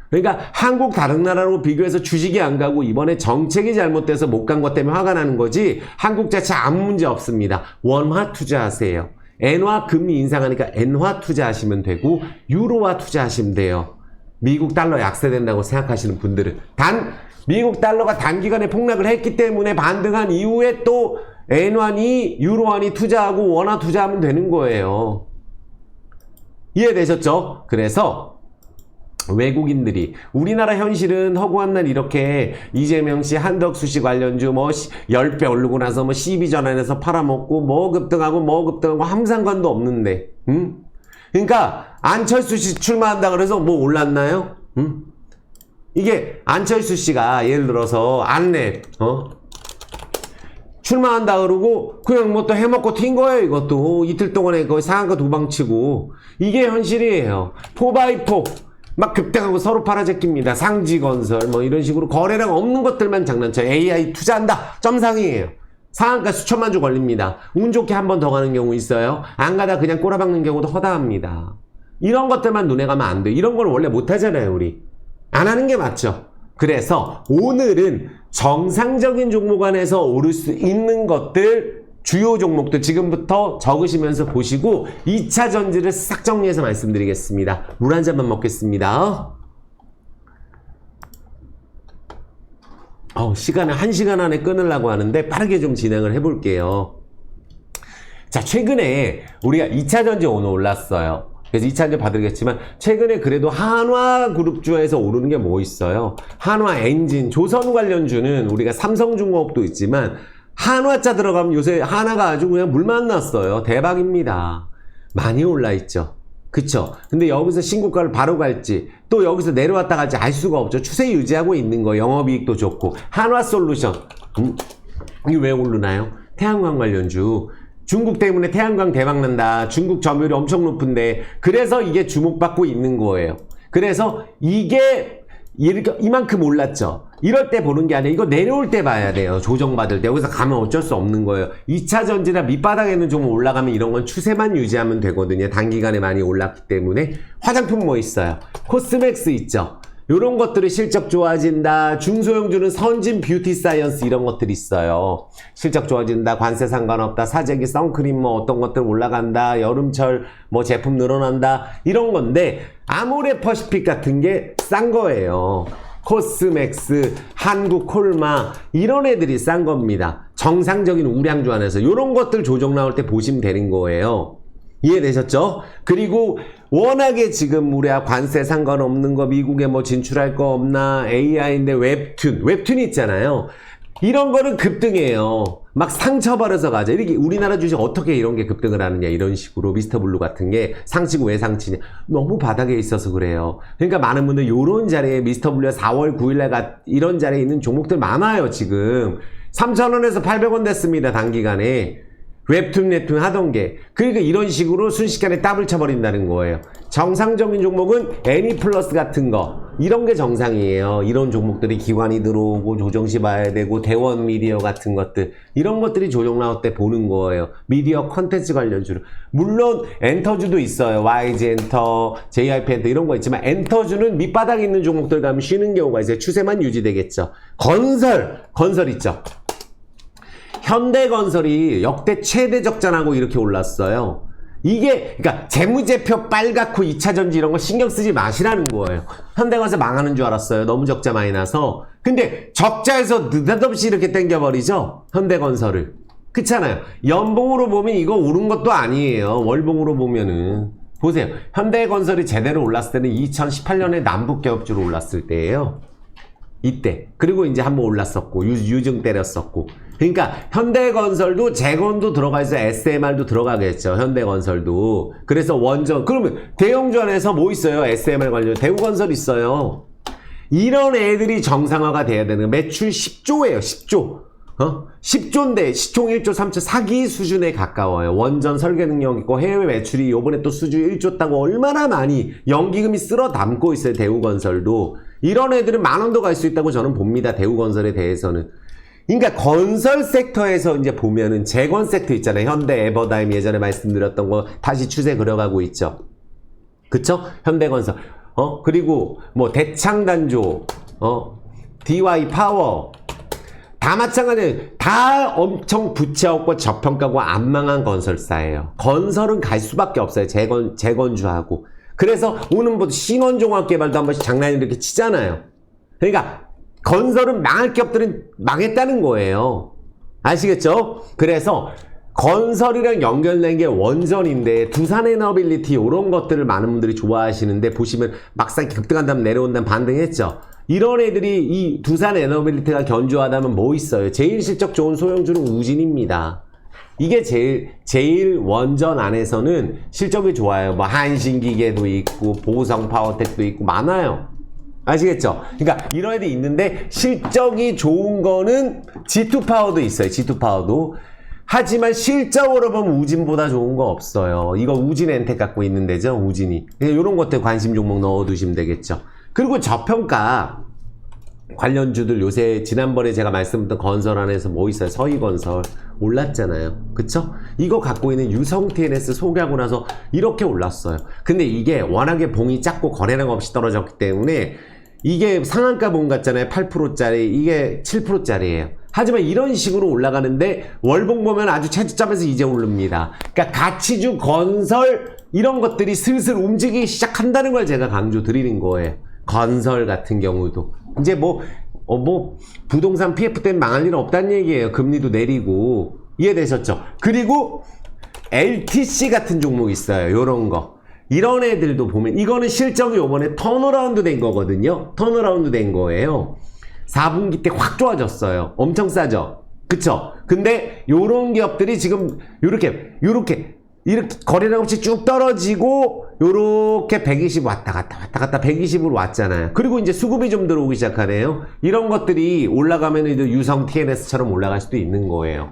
[SPEAKER 1] 그러니까 한국 다른 나라로 비교해서 주식이 안 가고 이번에 정책이 잘못돼서 못 간 것 때문에 화가 나는 거지 한국 자체 아무 문제 없습니다. 원화 투자하세요. 엔화 금리 인상하니까 엔화 투자하시면 되고 유로화 투자하시면 돼요. 미국 달러 약세된다고 생각하시는 분들은 미국 달러가 단기간에 폭락을 했기 때문에 반등한 이후에 또 엔화니 유로화니 투자하고 원화 투자하면 되는 거예요. 이해되셨죠? 그래서 외국인들이 우리나라 현실은 허구한 날 이렇게 이재명 씨 한덕수 씨 관련주 뭐 10배 오르고 나서 뭐 12전환해서 팔아먹고 뭐 급등하고 아무 상관도 없는데 그러니까 안철수 씨 출마한다 그래서 뭐 올랐나요? 이게 안철수 씨가 예를 들어서 출마한다 그러고 그냥 뭐 또 해먹고 튄 거예요. 이것도 이틀 동안에 거의 상한가 도망치고 이게 현실이에요. 4x4 막 급등하고 서로 팔아제낍니다. 상지건설 뭐 이런 식으로 거래량 없는 것들만 장난쳐요. AI 투자한다. 점상이에요. 상한가 수천만 주 걸립니다. 운 좋게 한 번 더 가는 경우 있어요. 안 가다 그냥 꼬라박는 경우도 허다합니다. 이런 것들만 눈에 가면 안 돼요. 이런 걸 원래 못하잖아요. 우리 안 하는 게 맞죠. 그래서 오늘은 정상적인 종목 안에서 오를 수 있는 것들 주요 종목들 지금부터 적으시면서 보시고 2차 전지를 싹 정리해서 말씀드리겠습니다. 물 한 잔만 먹겠습니다. 시간을 1시간 안에 끊으려고 하는데 빠르게 좀 진행을 해볼게요. 자, 최근에 우리가 2차 전지 오늘 올랐어요. 그래서 2차 전지 봐드리겠지만 최근에 그래도 한화그룹주에서 오르는 게 뭐 있어요? 한화엔진, 조선 관련주는 우리가 삼성중공업도 있지만 한화자 들어가면 요새 한화가 아주 그냥 물 만났어요. 대박입니다. 많이 올라있죠. 그쵸? 근데 여기서 신고가를 바로 갈지 또 여기서 내려왔다 갈지 알 수가 없죠. 추세 유지하고 있는 거. 영업이익도 좋고. 한화솔루션 이게 왜 오르나요? 태양광 관련주. 중국 때문에 태양광 대박난다. 중국 점유율이 엄청 높은데 그래서 이게 주목받고 있는 거예요. 그래서 이게 이만큼 올랐죠. 이럴 때 보는 게 아니라 이거 내려올 때 봐야 돼요. 조정받을 때. 여기서 가면 어쩔 수 없는 거예요. 2차 전지나 밑바닥에는 좀 올라가면 이런 건 추세만 유지하면 되거든요. 단기간에 많이 올랐기 때문에. 화장품 뭐 있어요? 코스맥스 있죠. 요런 것들이 실적 좋아진다. 중소형주는 선진 뷰티 사이언스 이런 것들이 있어요. 실적 좋아진다. 관세 상관없다. 사재기 선크림 뭐 어떤 것들 올라간다. 여름철 뭐 제품 늘어난다. 이런 건데 아모레퍼시픽 같은 게 싼 거예요. 코스맥스, 한국콜마 이런 애들이 싼 겁니다. 정상적인 우량주 안에서 요런 것들 조정 나올 때 보시면 되는 거예요. 이해되셨죠? 그리고 워낙에 지금 우리가 관세 상관없는 거 미국에 뭐 진출할 거 없나 AI인데 웹툰 있잖아요. 이런 거는 급등해요. 막 상처버려서 가죠. 이렇게 우리나라 주식 어떻게 이런 게 급등을 하느냐 이런 식으로 미스터블루 같은 게 상치고 왜 상치냐 너무 바닥에 있어서 그래요. 그러니까 많은 분들 요런 자리에 미스터블루가 4월 9일날 이런 자리에 있는 종목들 많아요. 지금 3,000원에서 800원 됐습니다. 단기간에 웹툰 하던 게 그러니까 이런 식으로 순식간에 더블 쳐버린다는 거예요. 정상적인 종목은 애니플러스 같은 거 이런 게 정상이에요. 이런 종목들이 기관이 들어오고 조정시 봐야 되고 대원 미디어 같은 것들 이런 것들이 조정 나올 때 보는 거예요. 미디어 컨텐츠 관련주로. 물론 엔터주도 있어요. YG 엔터, JYP 엔터 이런 거 있지만 엔터주는 밑바닥에 있는 종목들 가면 쉬는 경우가 있어요. 추세만 유지되겠죠. 건설 있죠. 현대건설이 역대 최대 적자나고 이렇게 올랐어요. 이게 그러니까 재무제표 빨갛고 2차전지 이런 거 신경 쓰지 마시라는 거예요. 현대건설 망하는 줄 알았어요. 너무 적자 많이 나서. 근데 적자에서 느닷없이 이렇게 땡겨버리죠. 현대건설을. 그렇잖아요. 연봉으로 보면 이거 오른 것도 아니에요. 월봉으로 보면은. 보세요. 현대건설이 제대로 올랐을 때는 2018년에 남북개업주로 올랐을 때예요. 이때. 그리고 이제 한번 올랐었고 유증 때렸었고. 그러니까 현대건설도 재건도 들어가 있어. SMR도 들어가겠죠. 현대건설도. 그래서 원전. 그러면 대형주안에서 뭐 있어요? SMR 관련 대우건설 있어요. 이런 애들이 정상화가 돼야 되는 거예요. 매출 10조예요. 10조. 10조인데 시총 1조 3조 사기 수준에 가까워요. 원전 설계 능력 있고 해외 매출이 요번에 또 수주 1조 따고 얼마나 많이 연기금이 쓸어 담고 있어요. 대우건설도. 이런 애들은 만원도 갈 수 있다고 저는 봅니다. 대우건설에 대해서는. 그러니까 건설 섹터에서 이제 보면은 재건 섹터 있잖아요. 현대, 에버다임 예전에 말씀드렸던 거 다시 추세 그려가고 있죠. 그쵸? 현대건설. 그리고 뭐 대창단조, DY 파워. 다 마찬가지예요. 다 엄청 부채 없고 저평가고 안 망한 건설사예요. 건설은 갈 수밖에 없어요. 재건주하고. 그래서 오는 뭐 신원종합개발도 한 번씩 장난이 이렇게 치잖아요. 그러니까 건설은 망할 기업들은 망했다는 거예요. 아시겠죠? 그래서 건설이랑 연결된 게 원전인데 두산에너빌리티 이런 것들을 많은 분들이 좋아하시는데 보시면 막상 급등한 다음 내려온 다음 반등했죠. 이런 애들이 이 두산에너빌리티가 견조하다면 뭐 있어요? 제일 실적 좋은 소형주는 우진입니다. 이게 제일 원전 안에서는 실적이 좋아요. 뭐 한신기계도 있고 보성파워텍도 있고 많아요. 아시겠죠? 그러니까 이런 애들이 있는데 실적이 좋은 거는 G2파워도 있어요. G2파워도. 하지만 실적으로 보면 우진보다 좋은 거 없어요. 이거 우진 엔텍 갖고 있는 데죠. 우진이. 이런 것들 관심 종목 넣어두시면 되겠죠. 그리고 저평가 관련주들 요새 지난번에 제가 말씀드렸던 건설 안에서 뭐 있어요? 서희건설 올랐잖아요. 그쵸? 이거 갖고 있는 유성 TNS 소개하고 나서 이렇게 올랐어요. 근데 이게 워낙에 봉이 작고 거래량 없이 떨어졌기 때문에 이게 상한가 봉 같잖아요. 8%짜리 이게 7%짜리예요. 하지만 이런 식으로 올라가는데 월봉 보면 아주 최저점에서 이제 오릅니다. 그러니까 가치주 건설 이런 것들이 슬슬 움직이기 시작한다는 걸 제가 강조 드리는 거예요. 건설 같은 경우도 이제 뭐 부동산 PF 때문에 망할 일은 없다는 얘기예요. 금리도 내리고. 이해되셨죠? 그리고 LTC 같은 종목 있어요. 요런 거. 이런 애들도 보면 이거는 실적이 요번에 턴어라운드 된 거거든요. 턴어라운드 된 거예요. 4분기 때 확 좋아졌어요. 엄청 싸죠? 그쵸? 근데 요런 기업들이 지금 요렇게 거래량 없이 쭉 떨어지고 요렇게 120 왔다 갔다 120으로 왔잖아요. 그리고 이제 수급이 좀 들어오기 시작하네요. 이런 것들이 올라가면 이제 유성 TNS처럼 올라갈 수도 있는 거예요.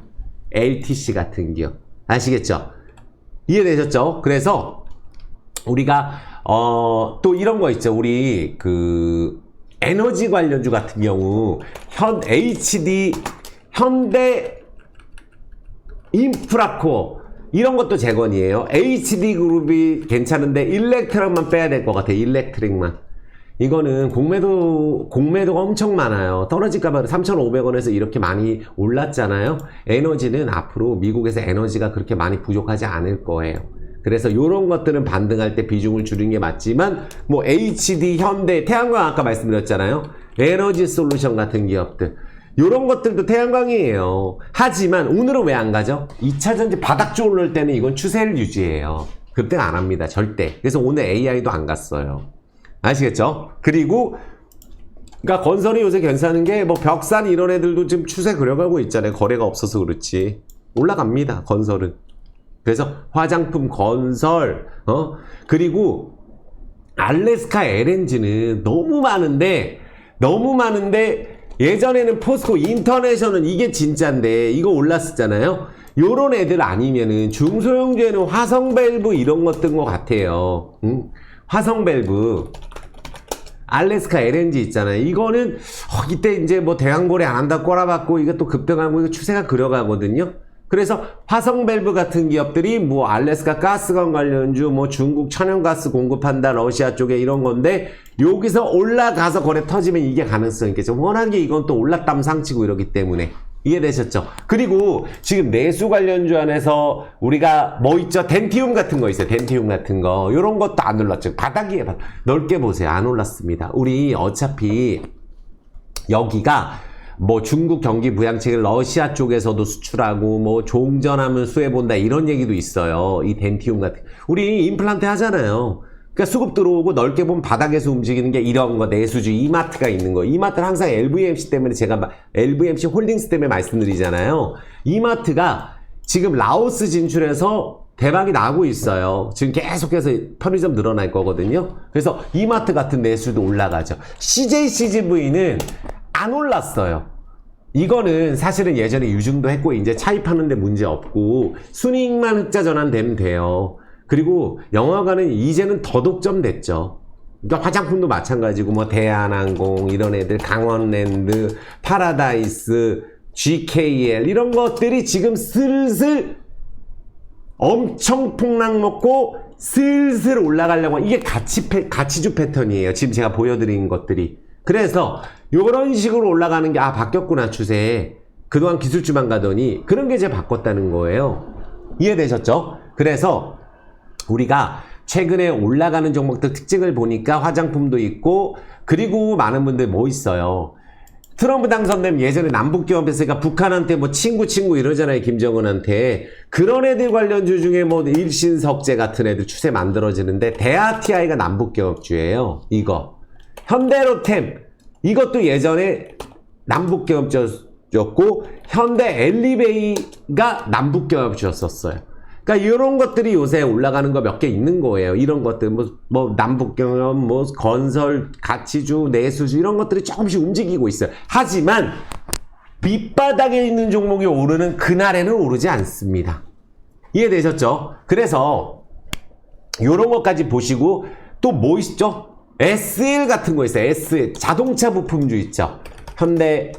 [SPEAKER 1] LTC 같은 기업. 아시겠죠? 이해되셨죠? 그래서 우리가 또 이런 거 있죠. 우리 그 에너지 관련주 같은 경우 현대 인프라코어 이런 것도 재건이에요. HD그룹이 괜찮은데 일렉트릭만 빼야 될 것 같아요. 일렉트릭만. 이거는 공매도가 엄청 많아요. 떨어질까봐 3,500원에서 이렇게 많이 올랐잖아요. 에너지는 앞으로 미국에서 에너지가 그렇게 많이 부족하지 않을 거예요. 그래서 이런 것들은 반등할 때 비중을 줄이는 게 맞지만 뭐 HD, 현대, 태양광 아까 말씀드렸잖아요. 에너지 솔루션 같은 기업들. 요런 것들도 태양광이에요. 하지만 오늘은 왜 안 가죠? 2차전지 바닥주 오를 때는 이건 추세를 유지해요. 급등 안 합니다. 절대. 그래서 오늘 AI도 안 갔어요. 아시겠죠? 그리고 그러니까 건설이 요새 괜찮은 게 뭐 벽산 이런 애들도 지금 추세 그려가고 있잖아요. 거래가 없어서 그렇지. 올라갑니다. 건설은. 그래서 화장품 건설 그리고 알래스카 LNG는 너무 많은데 예전에는 포스코 인터내셔널 이게 진짜인데 이거 올랐었잖아요. 요런 애들 아니면은 중소형주에는 화성밸브 이런 것들인 것 같아요. 화성밸브 알래스카 LNG 있잖아요. 이거는 이때 이제 뭐 대왕고래 안 한다 꼬라박고 이게 또 급등하고 이거 추세가 그려가거든요. 그래서 화성 밸브 같은 기업들이 뭐 알래스카 가스관 관련주, 뭐 중국 천연가스 공급한다 러시아 쪽에 이런 건데 여기서 올라가서 거래 터지면 이게 가능성이 있겠죠. 워낙에 이건 또 올랐담 상치고 이러기 때문에. 이해되셨죠? 그리고 지금 내수 관련주 안에서 우리가 뭐 있죠? 덴티움 같은 거 있어요. 덴티움 같은 거. 요런 것도 안 올랐죠. 바닥이에요. 넓게 보세요. 안 올랐습니다. 우리 어차피 여기가 뭐 중국 경기 부양책을 러시아 쪽에서도 수출하고 뭐 종전하면 수혜본다 이런 얘기도 있어요. 이 덴티움 같은 우리 임플란트 하잖아요. 그러니까 수급 들어오고 넓게 보면 바닥에서 움직이는 게 이런 거 내수주 이마트가 있는 거. 이마트는 항상 LVMC 때문에 제가 LVMC 홀딩스 때문에 말씀드리잖아요. 이마트가 지금 라오스 진출해서 대박이 나고 있어요. 지금 계속해서 편의점 늘어날 거거든요. 그래서 이마트 같은 내수도 올라가죠. CJCGV는 안 올랐어요. 이거는 사실은 예전에 유증도 했고 이제 차입하는데 문제 없고 순이익만 흑자 전환되면 돼요. 그리고 영화관은 이제는 더 독점됐죠. 그러니까 화장품도 마찬가지고 뭐 대한항공 이런 애들 강원랜드 파라다이스 GKL 이런 것들이 지금 슬슬 엄청 폭락 먹고 슬슬 올라가려고 이게 가치주 패턴이에요. 지금 제가 보여드린 것들이. 그래서 요런 식으로 올라가는 게 바뀌었구나 추세. 그동안 기술주만 가더니 그런 게 이제 바꿨다는 거예요. 이해되셨죠? 그래서 우리가 최근에 올라가는 종목들 특징을 보니까 화장품도 있고 그리고 많은 분들 뭐 있어요. 트럼프 당선되면 예전에 남북기업 했으니까 북한한테 뭐 친구 이러잖아요. 김정은한테. 그런 애들 관련주 중에 뭐 일신석재 같은 애들 추세 만들어지는데 대아티아이가 남북기업주예요. 이거. 현대로템 이것도 예전에 남북기업주였고 현대 엘리베이가 남북기업주였었어요. 그러니까 이런 것들이 요새 올라가는 거 몇 개 있는 거예요. 이런 것들 뭐 남북경협, 뭐 건설, 가치주, 내수주 이런 것들이 조금씩 움직이고 있어요. 하지만 밑바닥에 있는 종목이 오르는 그날에는 오르지 않습니다. 이해되셨죠? 그래서 이런 것까지 보시고 또 뭐 있죠? SL 같은 거 있어요. SL 자동차 부품주 있죠.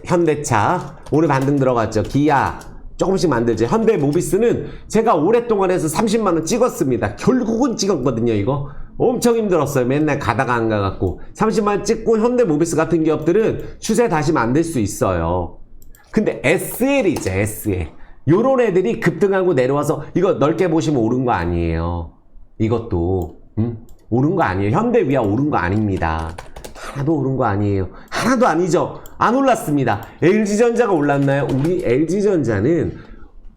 [SPEAKER 1] 현대차 오늘 반등 들어갔죠. 기아 조금씩 만들죠. 현대모비스는 제가 오랫동안 해서 30만원 찍었습니다. 결국은 찍었거든요. 이거 엄청 힘들었어요. 맨날 가다가 안 가갖고 30만원 찍고 현대모비스 같은 기업들은 추세 다시 만들 수 있어요. 근데 SL이죠. SL 요런 애들이 급등하고 내려와서 이거 넓게 보시면 오른 거 아니에요. 이것도 오른 거 아니에요. 현대위아 오른 거 아닙니다. 하나도 오른 거 아니에요. 하나도 아니죠. 안 올랐습니다. LG전자가 올랐나요? 우리 LG전자는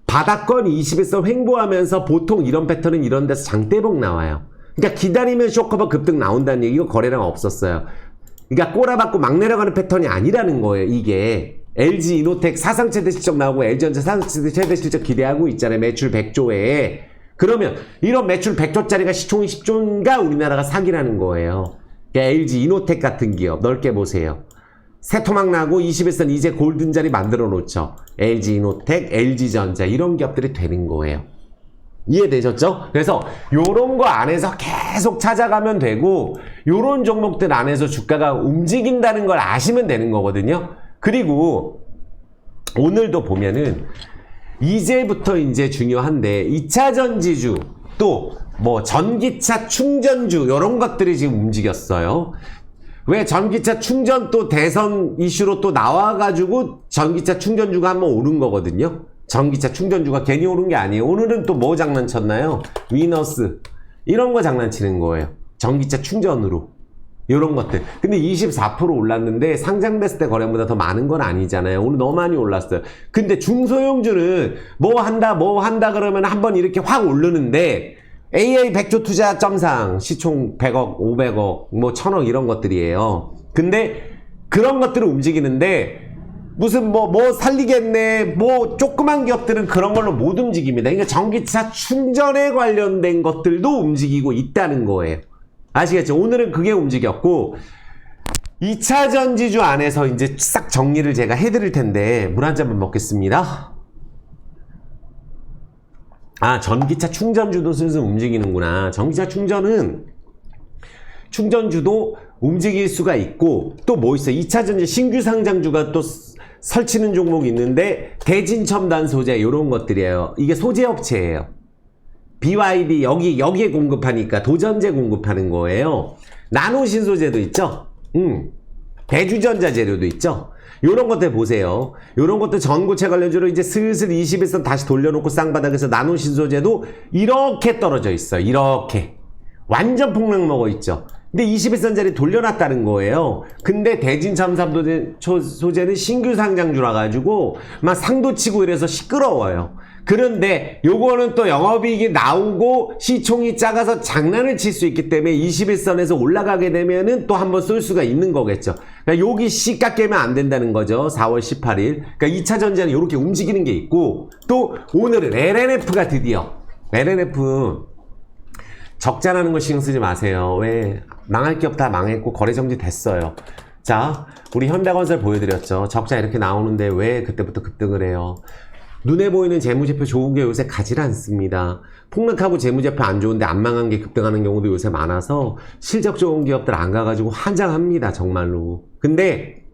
[SPEAKER 1] 바닥권 20에서 횡보하면서 보통 이런 패턴은 이런 데서 장대복 나와요. 그러니까 기다리면 쇼커버 급등 나온다는 얘기가 거래량 없었어요. 그러니까 꼬라박고 막 내려가는 패턴이 아니라는 거예요. 이게 LG 이노텍 사상 최대 실적 나오고 LG전자 사상 최대 실적 기대하고 있잖아요. 매출 100조에. 그러면 이런 매출 100조짜리가 시총이 10조인가 우리나라가 사기라는 거예요. LG 이노텍 같은 기업 넓게 보세요. 새 토막 나고 20에서는 이제 골든 자리 만들어 놓죠. LG 이노텍, LG전자 이런 기업들이 되는 거예요. 이해되셨죠? 그래서 요런 거 안에서 계속 찾아가면 되고 요런 종목들 안에서 주가가 움직인다는 걸 아시면 되는 거거든요. 그리고 오늘도 보면은 이제부터 이제 중요한데 2차 전지주 또 뭐 전기차 충전주 이런 것들이 지금 움직였어요. 왜 전기차 충전 또 대선 이슈로 또 나와가지고 전기차 충전주가 한번 오른 거거든요. 전기차 충전주가 괜히 오른 게 아니에요. 오늘은 또 뭐 장난쳤나요? 위너스 이런 거 장난치는 거예요. 전기차 충전으로 이런 것들. 근데 24% 올랐는데 상장됐을 때 거래보다 더 많은 건 아니잖아요. 오늘 너무 많이 올랐어요. 근데 중소형주는 뭐 한다 그러면 한번 이렇게 확 오르는데 AI 100조 투자 점상 시총 100억, 500억, 뭐 1000억 이런 것들이에요. 근데 그런 것들을 움직이는데 무슨 뭐 살리겠네 뭐 조그만 기업들은 그런 걸로 못 움직입니다. 그러니까 전기차 충전에 관련된 것들도 움직이고 있다는 거예요. 아시겠죠? 오늘은 그게 움직였고 2차 전지주 안에서 이제 싹 정리를 제가 해드릴 텐데 물 한 잔만 먹겠습니다. 전기차 충전주도 슬슬 움직이는구나. 전기차 충전주도 움직일 수가 있고 또 뭐 있어요? 2차전지 신규 상장주가 또 설치는 종목이 있는데 대진첨단 소재 이런 것들이에요. 이게 소재업체예요. BYD 여기에 공급하니까 도전제 공급하는 거예요. 나노신소재도 있죠. 대주전자 재료도 있죠. 요런 것들 보세요. 요런 것들 전고체 관련주로 이제 슬슬 21선 다시 돌려놓고 쌍바닥에서 나노신소재도 이렇게 떨어져 있어요. 이렇게 완전 폭락 먹어 있죠. 근데 21선짜리 돌려놨다는 거예요. 근데 대진첨단 소재는 신규 상장주라 가지고 막 상도 치고 이래서 시끄러워요. 그런데 요거는 또 영업이익이 나오고 시총이 작아서 장난을 칠 수 있기 때문에 21선에서 올라가게 되면은 또 한번 쏠 수가 있는 거겠죠. 그러니까 여기 시가 깨면 안 된다는 거죠. 4월 18일. 그러니까 2차 전지는 이렇게 움직이는 게 있고 또 오늘은 LNF가 드디어 LNF 적자라는 거 신경 쓰지 마세요. 왜? 망할 게 없다 망했고 거래 정지 됐어요. 자, 우리 현대건설 보여드렸죠. 적자 이렇게 나오는데 왜 그때부터 급등을 해요? 눈에 보이는 재무제표 좋은 게 요새 가지 않습니다. 폭락하고 재무제표 안 좋은데 안 망한 게 급등하는 경우도 요새 많아서 실적 좋은 기업들 안 가가지고 환장합니다. 정말로. 근데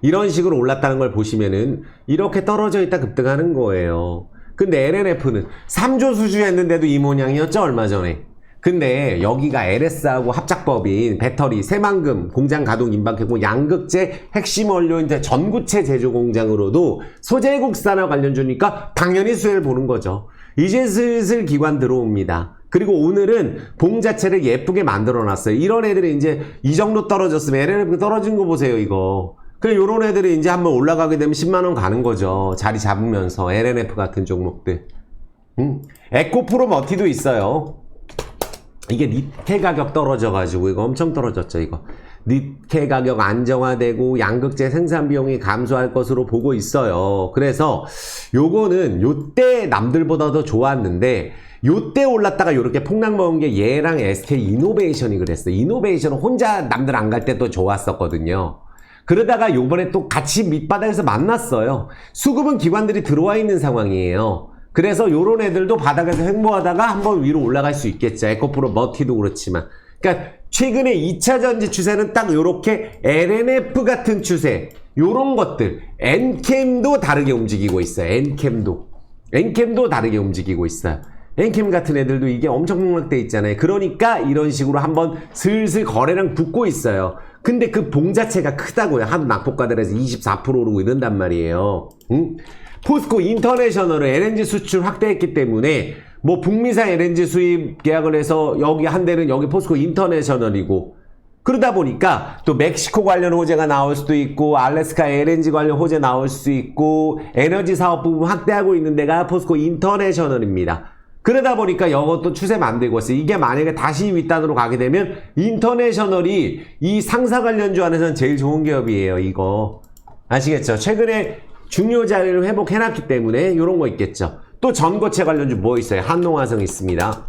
[SPEAKER 1] 이런 식으로 올랐다는 걸 보시면은 이렇게 떨어져 있다 급등하는 거예요. 근데 LNF는 3조 수주했는데도 이 모양이었죠. 얼마 전에. 근데 여기가 LS하고 합작법인 배터리, 새만금, 공장 가동 임박했고 양극재 핵심 원료 이제 전구체 제조 공장으로도 소재 국산화 관련주니까 당연히 수혜를 보는 거죠. 이제 슬슬 기관 들어옵니다. 그리고 오늘은 봉 자체를 예쁘게 만들어 놨어요. 이런 애들이 이제 이 정도 떨어졌으면 LNF 떨어진 거 보세요, 이거. 그래, 요런 애들이 이제 한번 올라가게 되면 10만원 가는 거죠. 자리 잡으면서 LNF 같은 종목들. 에코프로 머티도 있어요. 이게 니켈 가격 떨어져가지고 이거 엄청 떨어졌죠. 이거 니켈 가격 안정화되고 양극재 생산 비용이 감소할 것으로 보고 있어요. 그래서 요거는 요때 남들보다 더 좋았는데 요때 올랐다가 요렇게 폭락 먹은 게 얘랑 SK 이노베이션이 그랬어요. 이노베이션은 혼자 남들 안 갈 때 또 좋았었거든요. 그러다가 요번에 또 같이 밑바닥에서 만났어요. 수급은 기관들이 들어와 있는 상황이에요. 그래서 요런 애들도 바닥에서 횡보하다가 한번 위로 올라갈 수 있겠죠. 에코프로 머티도 그렇지만. 그러니까 최근에 2차 전지 추세는 딱 요렇게 LNF 같은 추세, 요런 것들, 엔캠도 다르게 움직이고 있어요. 엔캠도 다르게 움직이고 있어요. 엔캠 같은 애들도 이게 엄청 폭락돼 있잖아요. 그러니까 이런 식으로 한번 슬슬 거래량 붙고 있어요. 근데 그 봉 자체가 크다고요. 한 낙폭가들에서 24% 오르고 이런단 말이에요. 포스코 인터내셔널을 LNG 수출 확대했기 때문에 뭐 북미산 LNG 수입 계약을 해서 여기 한 대는 여기 포스코 인터내셔널이고 그러다 보니까 또 멕시코 관련 호재가 나올 수도 있고 알래스카 LNG 관련 호재 나올 수 있고 에너지 사업 부분 확대하고 있는 데가 포스코 인터내셔널입니다. 그러다 보니까 이것도 추세 만들고 있어요. 이게 만약에 다시 윗단으로 가게 되면 인터내셔널이 이 상사 관련주 안에서는 제일 좋은 기업이에요. 이거 아시겠죠? 최근에 중요 자리를 회복해놨기 때문에 이런 거 있겠죠. 또 전고체 관련주 뭐 있어요? 한농화성 있습니다.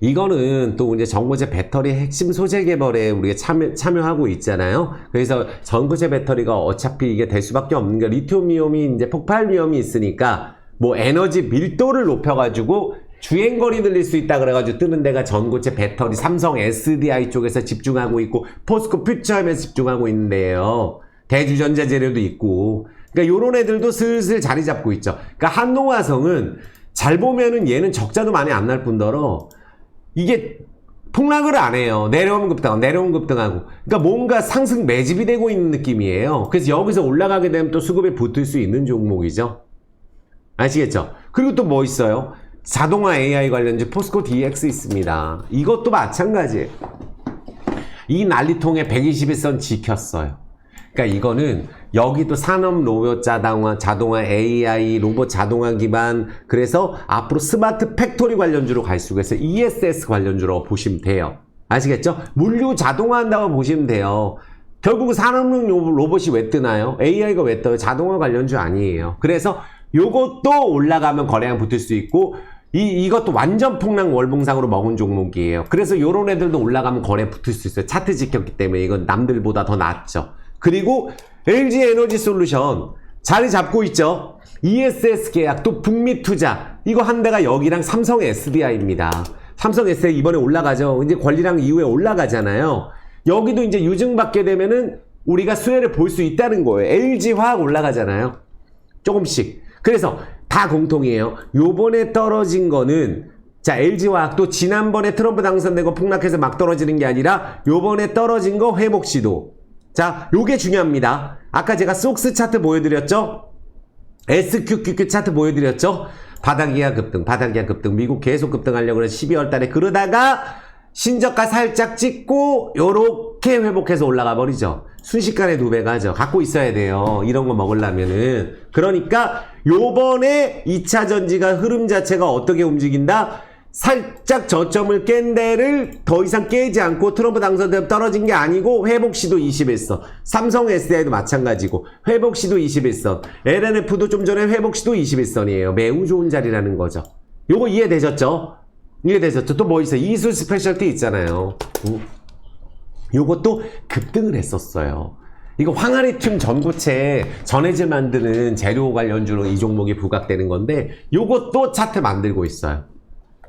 [SPEAKER 1] 이거는 또 이제 전고체 배터리 핵심 소재 개발에 우리가 참여하고 있잖아요. 그래서 전고체 배터리가 어차피 이게 될 수밖에 없는 게 리튬 이온이 이제 폭발 위험이 있으니까 뭐 에너지 밀도를 높여가지고 주행거리 늘릴 수 있다 그래가지고 뜨는 데가 전고체 배터리 삼성 SDI 쪽에서 집중하고 있고 포스코 퓨처엠에서 집중하고 있는데요. 대주전자 재료도 있고 그러니까 요런 애들도 슬슬 자리 잡고 있죠. 그러니까 한농화성은 잘 보면은 얘는 적자도 많이 안 날 뿐더러 이게 폭락을 안 해요. 내려오면 급등하고 그러니까 뭔가 상승 매집이 되고 있는 느낌이에요. 그래서 여기서 올라가게 되면 또 수급에 붙을 수 있는 종목이죠. 아시겠죠? 그리고 또 뭐 있어요? 자동화 AI 관련주 포스코 DX 있습니다. 이것도 마찬가지예요. 이 난리통에 121선 지켰어요. 그러니까 이거는 여기도 산업 로봇 자동화 AI 로봇 자동화 기반 그래서 앞으로 스마트 팩토리 관련주로 갈 수가 있어요. ESS 관련주로 보시면 돼요. 아시겠죠? 물류 자동화 한다고 보시면 돼요. 결국 산업용 로봇이 왜 뜨나요? AI가 왜 떠요? 자동화 관련주 아니에요. 그래서 요것도 올라가면 거래량 붙을 수 있고 이것도 완전 폭락 월봉상으로 먹은 종목이에요. 그래서 요런 애들도 올라가면 거래 붙을 수 있어요. 차트 지켰기 때문에 이건 남들보다 더 낫죠. 그리고 LG 에너지 솔루션 자리 잡고 있죠. ESS 계약 또 북미 투자 이거 한 대가 여기랑 삼성 SDI입니다. 삼성 SDI 이번에 올라가죠. 이제 권리랑 이후에 올라가잖아요. 여기도 이제 유증받게 되면은 우리가 수혜를 볼 수 있다는 거예요. LG화학 올라가잖아요. 조금씩. 그래서 다 공통이에요. 요번에 떨어진 거는 자, LG화학도 지난번에 트럼프 당선되고 폭락해서 막 떨어지는 게 아니라 요번에 떨어진 거 회복시도. 자, 요게 중요합니다. 아까 제가 속스 차트 보여드렸죠? SQQQ 차트 보여드렸죠? 바닥이야 급등, 바닥이야 급등. 미국 계속 급등하려고 해서 12월 달에 그러다가 신저가 살짝 찍고 요렇게 회복해서 올라가 버리죠. 순식간에 2배 가죠. 갖고 있어야 돼요. 이런 거 먹으려면은. 그러니까 요번에 2차 전지가 흐름 자체가 어떻게 움직인다? 살짝 저점을 깬 데를 더 이상 깨지 않고 트럼프 당선되면 떨어진 게 아니고 회복시도 21선. 삼성 SDI도 마찬가지고 회복시도 21선. LNF도 좀 전에 회복시도 21선이에요. 매우 좋은 자리라는 거죠. 요거 이해되셨죠? 이해되셨죠? 또 뭐 있어요? 이수 스페셜티 있잖아요. 요것도 급등을 했었어요. 이거 황화리튬 전구체 전해질 만드는 재료 관련주로 이 종목이 부각되는 건데 요것도 차트 만들고 있어요.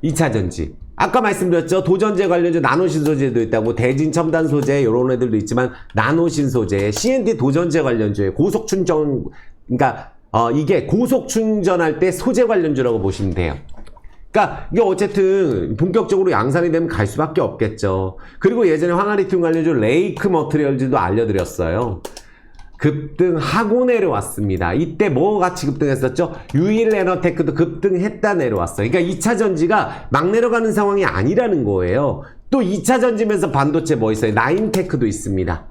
[SPEAKER 1] 2차 전지. 아까 말씀드렸죠. 도전제 관련주 나노신소재도 있다고 대진 첨단 소재 이런 애들도 있지만 나노신소재 CNT 도전제 관련주에 고속충전 그러니까 이게 고속충전할 때 소재 관련주라고 보시면 돼요. 그러니까 이게 어쨌든 본격적으로 양산이 되면 갈 수밖에 없겠죠. 그리고 예전에 황화리튬 관련주 레이크 머트리얼즈도 알려드렸어요. 급등하고 내려왔습니다. 이때 뭐 같이 급등했었죠? 유일에너테크도 급등했다 내려왔어요. 그러니까 2차 전지가 막 내려가는 상황이 아니라는 거예요. 또 2차 전지면서 반도체 뭐 있어요? 나인테크도 있습니다.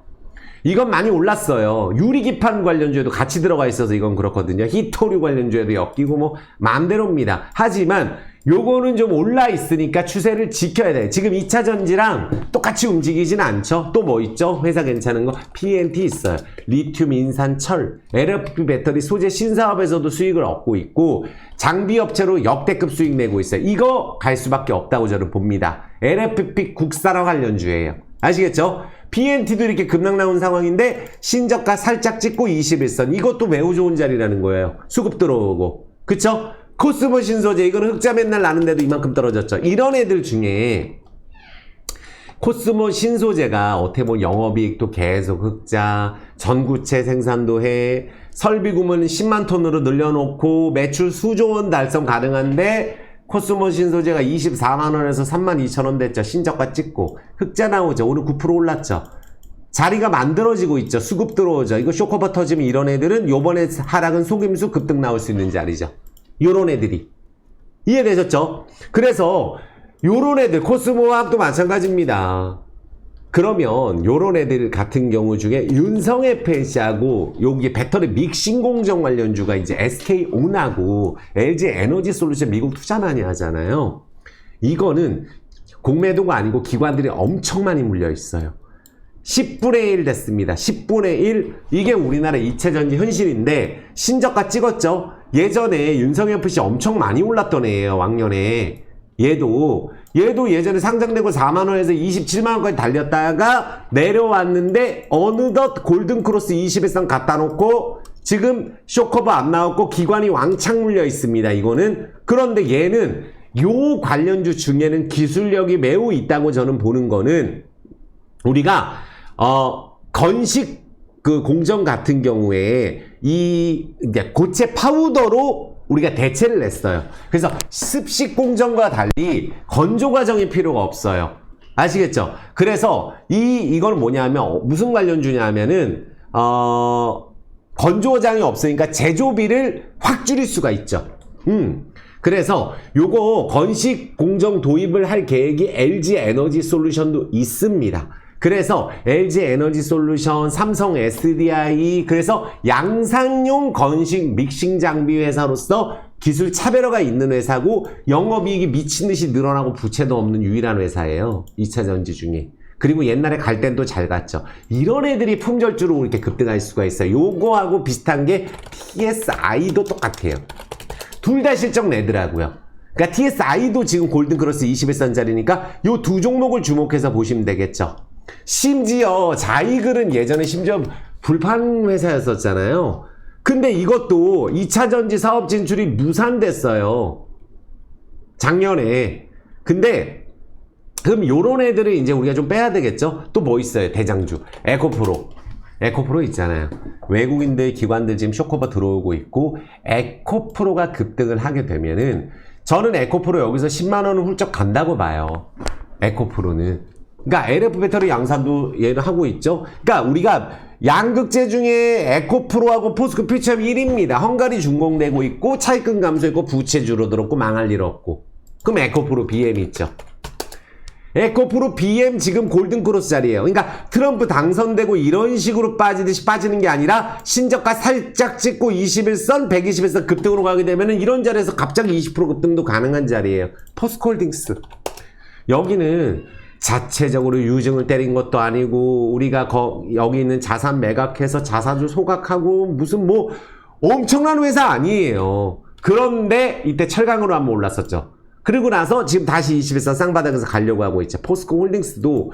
[SPEAKER 1] 이건 많이 올랐어요. 유리기판 관련주에도 같이 들어가 있어서 이건 그렇거든요. 히토류 관련주에도 엮이고 뭐 마음대로입니다. 하지만 요거는 좀 올라 있으니까 추세를 지켜야 돼. 지금 2차 전지랑 똑같이 움직이진 않죠. 또 뭐 있죠? 회사 괜찮은 거 PNT 있어요. 리튬, 인산, 철, LFP 배터리 소재 신사업에서도 수익을 얻고 있고 장비 업체로 역대급 수익 내고 있어요. 이거 갈 수밖에 없다고 저는 봅니다. LFP 국산화 관련주예요. 아시겠죠? PNT도 이렇게 급락 나온 상황인데 신저가 살짝 찍고 21선. 이것도 매우 좋은 자리라는 거예요. 수급 들어오고. 그쵸? 코스모 신소재 이거는 흑자 맨날 나는데도 이만큼 떨어졌죠. 이런 애들 중에 코스모 신소재가 어떻게 보면 영업이익도 계속 흑자, 전구체 생산도 해, 설비 구매는 10만 톤으로 늘려놓고 매출 수조 원 달성 가능한데 코스모 신소재가 24만원에서 32,000원 됐죠. 신저가 찍고 흑자 나오죠. 오늘 9% 올랐죠. 자리가 만들어지고 있죠. 수급 들어오죠. 이거 쇼커버 터지면 이런 애들은 요번에 하락은 속임수 급등 나올 수 있는 자리죠. 요런 애들이. 이해되셨죠? 그래서 요런 애들 코스모화학도 마찬가지입니다. 그러면 요런 애들 같은 경우 중에 윤성FS하고 여기 배터리 믹싱 공정 관련주가 이제 SK온하고 LG 에너지 솔루션 미국 투자 많이 하잖아요. 이거는 공매도가 아니고 기관들이 엄청 많이 물려 있어요. 10분의 1 됐습니다. 10분의 1. 이게 우리나라 이체전지 현실인데 신저가 찍었죠. 예전에 윤성FC 엄청 많이 올랐던 애예요. 왕년에. 얘도 예전에 상장되고 4만원에서 27만원까지 달렸다가 내려왔는데 어느덧 골든크로스 20일선 갖다 놓고 지금 쇼커버 안 나왔고 기관이 왕창 물려 있습니다. 이거는. 그런데 얘는 요 관련주 중에는 기술력이 매우 있다고 저는 보는 거는 우리가 건식 그 공정 같은 경우에 이 고체 파우더로 우리가 대체를 했어요. 그래서 습식 공정과 달리 건조 과정이 필요가 없어요. 아시겠죠? 그래서 이건 뭐냐면 무슨 관련주냐면은 건조 과정이 없으니까 제조비를 확 줄일 수가 있죠. 그래서 요거 건식 공정 도입을 할 계획이 LG 에너지 솔루션도 있습니다. 그래서 LG 에너지 솔루션, 삼성 SDI, 그래서 양산용 건식 믹싱 장비 회사로서 기술 차별화가 있는 회사고 영업이익이 미친 듯이 늘어나고 부채도 없는 유일한 회사예요. 2차 전지 중에. 그리고 옛날에 갈 땐 또 잘 갔죠. 이런 애들이 품절주로 이렇게 급등할 수가 있어요. 요거하고 비슷한 게 TSI도 똑같아요. 둘 다 실적 내더라고요. 그러니까 TSI도 지금 골든크로스 21선짜리니까 요 두 종목을 주목해서 보시면 되겠죠. 심지어 자이글은 예전에 심지어 불판 회사였었잖아요. 근데 이것도 2차 전지 사업 진출이 무산됐어요. 작년에. 근데 그럼 요런 애들을 이제 우리가 좀 빼야 되겠죠? 또 뭐 있어요? 대장주. 에코프로. 에코프로 있잖아요. 외국인들, 기관들 지금 쇼커버 들어오고 있고, 에코프로가 급등을 하게 되면은, 저는 에코프로 여기서 10만원은 훌쩍 간다고 봐요. 에코프로는. 그러니까 LF 배터리 양산도 얘는 하고 있죠. 그러니까 우리가 양극재 중에 에코프로하고 포스코 퓨처엠 1위입니다. 헝가리 준공되고 있고, 차입금 감소했고, 부채 줄어들었고, 망할 일 없고. 그럼 에코프로 BM 있죠. 에코프로 BM 지금 골든크로스 자리에요. 그러니까 트럼프 당선되고 이런 식으로 빠지듯이 빠지는 게 아니라 신저가 살짝 찍고 21선, 121선 급등으로 가게 되면 이런 자리에서 갑자기 20% 급등도 가능한 자리예요. 포스코홀딩스. 여기는 자체적으로 유증을 때린 것도 아니고 우리가 여기 있는 자산 매각해서 자사주 소각하고 무슨 뭐 엄청난 회사 아니에요. 그런데 이때 철강으로 한번 올랐었죠. 그리고 나서 지금 다시 21선 쌍바닥에서 가려고 하고 있죠. 포스코 홀딩스도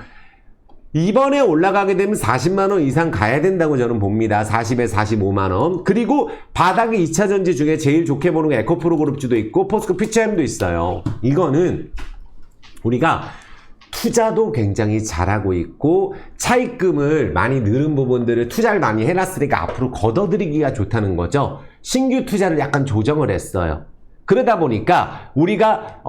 [SPEAKER 1] 이번에 올라가게 되면 40만원 이상 가야 된다고 저는 봅니다. 40에 45만원. 그리고 바닥에 2차전지 중에 제일 좋게 보는 게 에코프로 그룹주도 있고 포스코 퓨처엠도 있어요. 이거는 우리가 투자도 굉장히 잘하고 있고 차입금을 많이 늘은 부분들을 투자를 많이 해놨으니까 앞으로 걷어들이기가 좋다는 거죠. 신규 투자를 약간 조정을 했어요. 그러다 보니까 우리가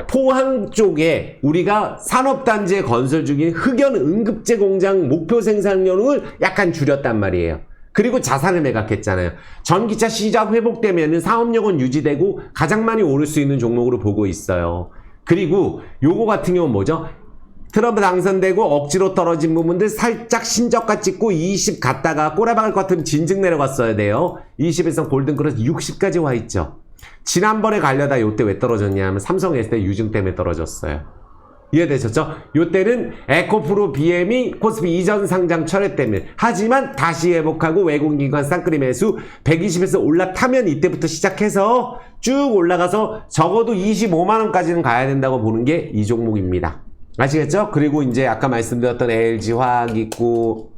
[SPEAKER 1] 포항 쪽에 우리가 산업단지에 건설 중인 흑연 응급제 공장 목표 생산량을 약간 줄였단 말이에요. 그리고 자산을 매각했잖아요. 전기차 시장 회복되면 사업력은 유지되고 가장 많이 오를 수 있는 종목으로 보고 있어요. 그리고 요거 같은 경우는 뭐죠? 트럼프 당선되고 억지로 떨어진 부분들 살짝 신저가 찍고 20 갔다가 꼬라박을 것 같으면 진즉 내려갔어야 돼요. 21선 골든크로스 60까지 와 있죠. 지난번에 가려다 요때 왜 떨어졌냐 하면 삼성 S대 유증 때문에 떨어졌어요. 이해되셨죠? 요때는 에코프로 BM이 코스피 이전 상장 철회 때문에. 하지만 다시 회복하고 외국인기관 쌍끌이 매수 120에서 올라타면 이때부터 시작해서 쭉 올라가서 적어도 25만원까지는 가야 된다고 보는 게 이 종목입니다. 아시겠죠? 그리고 이제 아까 말씀드렸던 LG화학 있고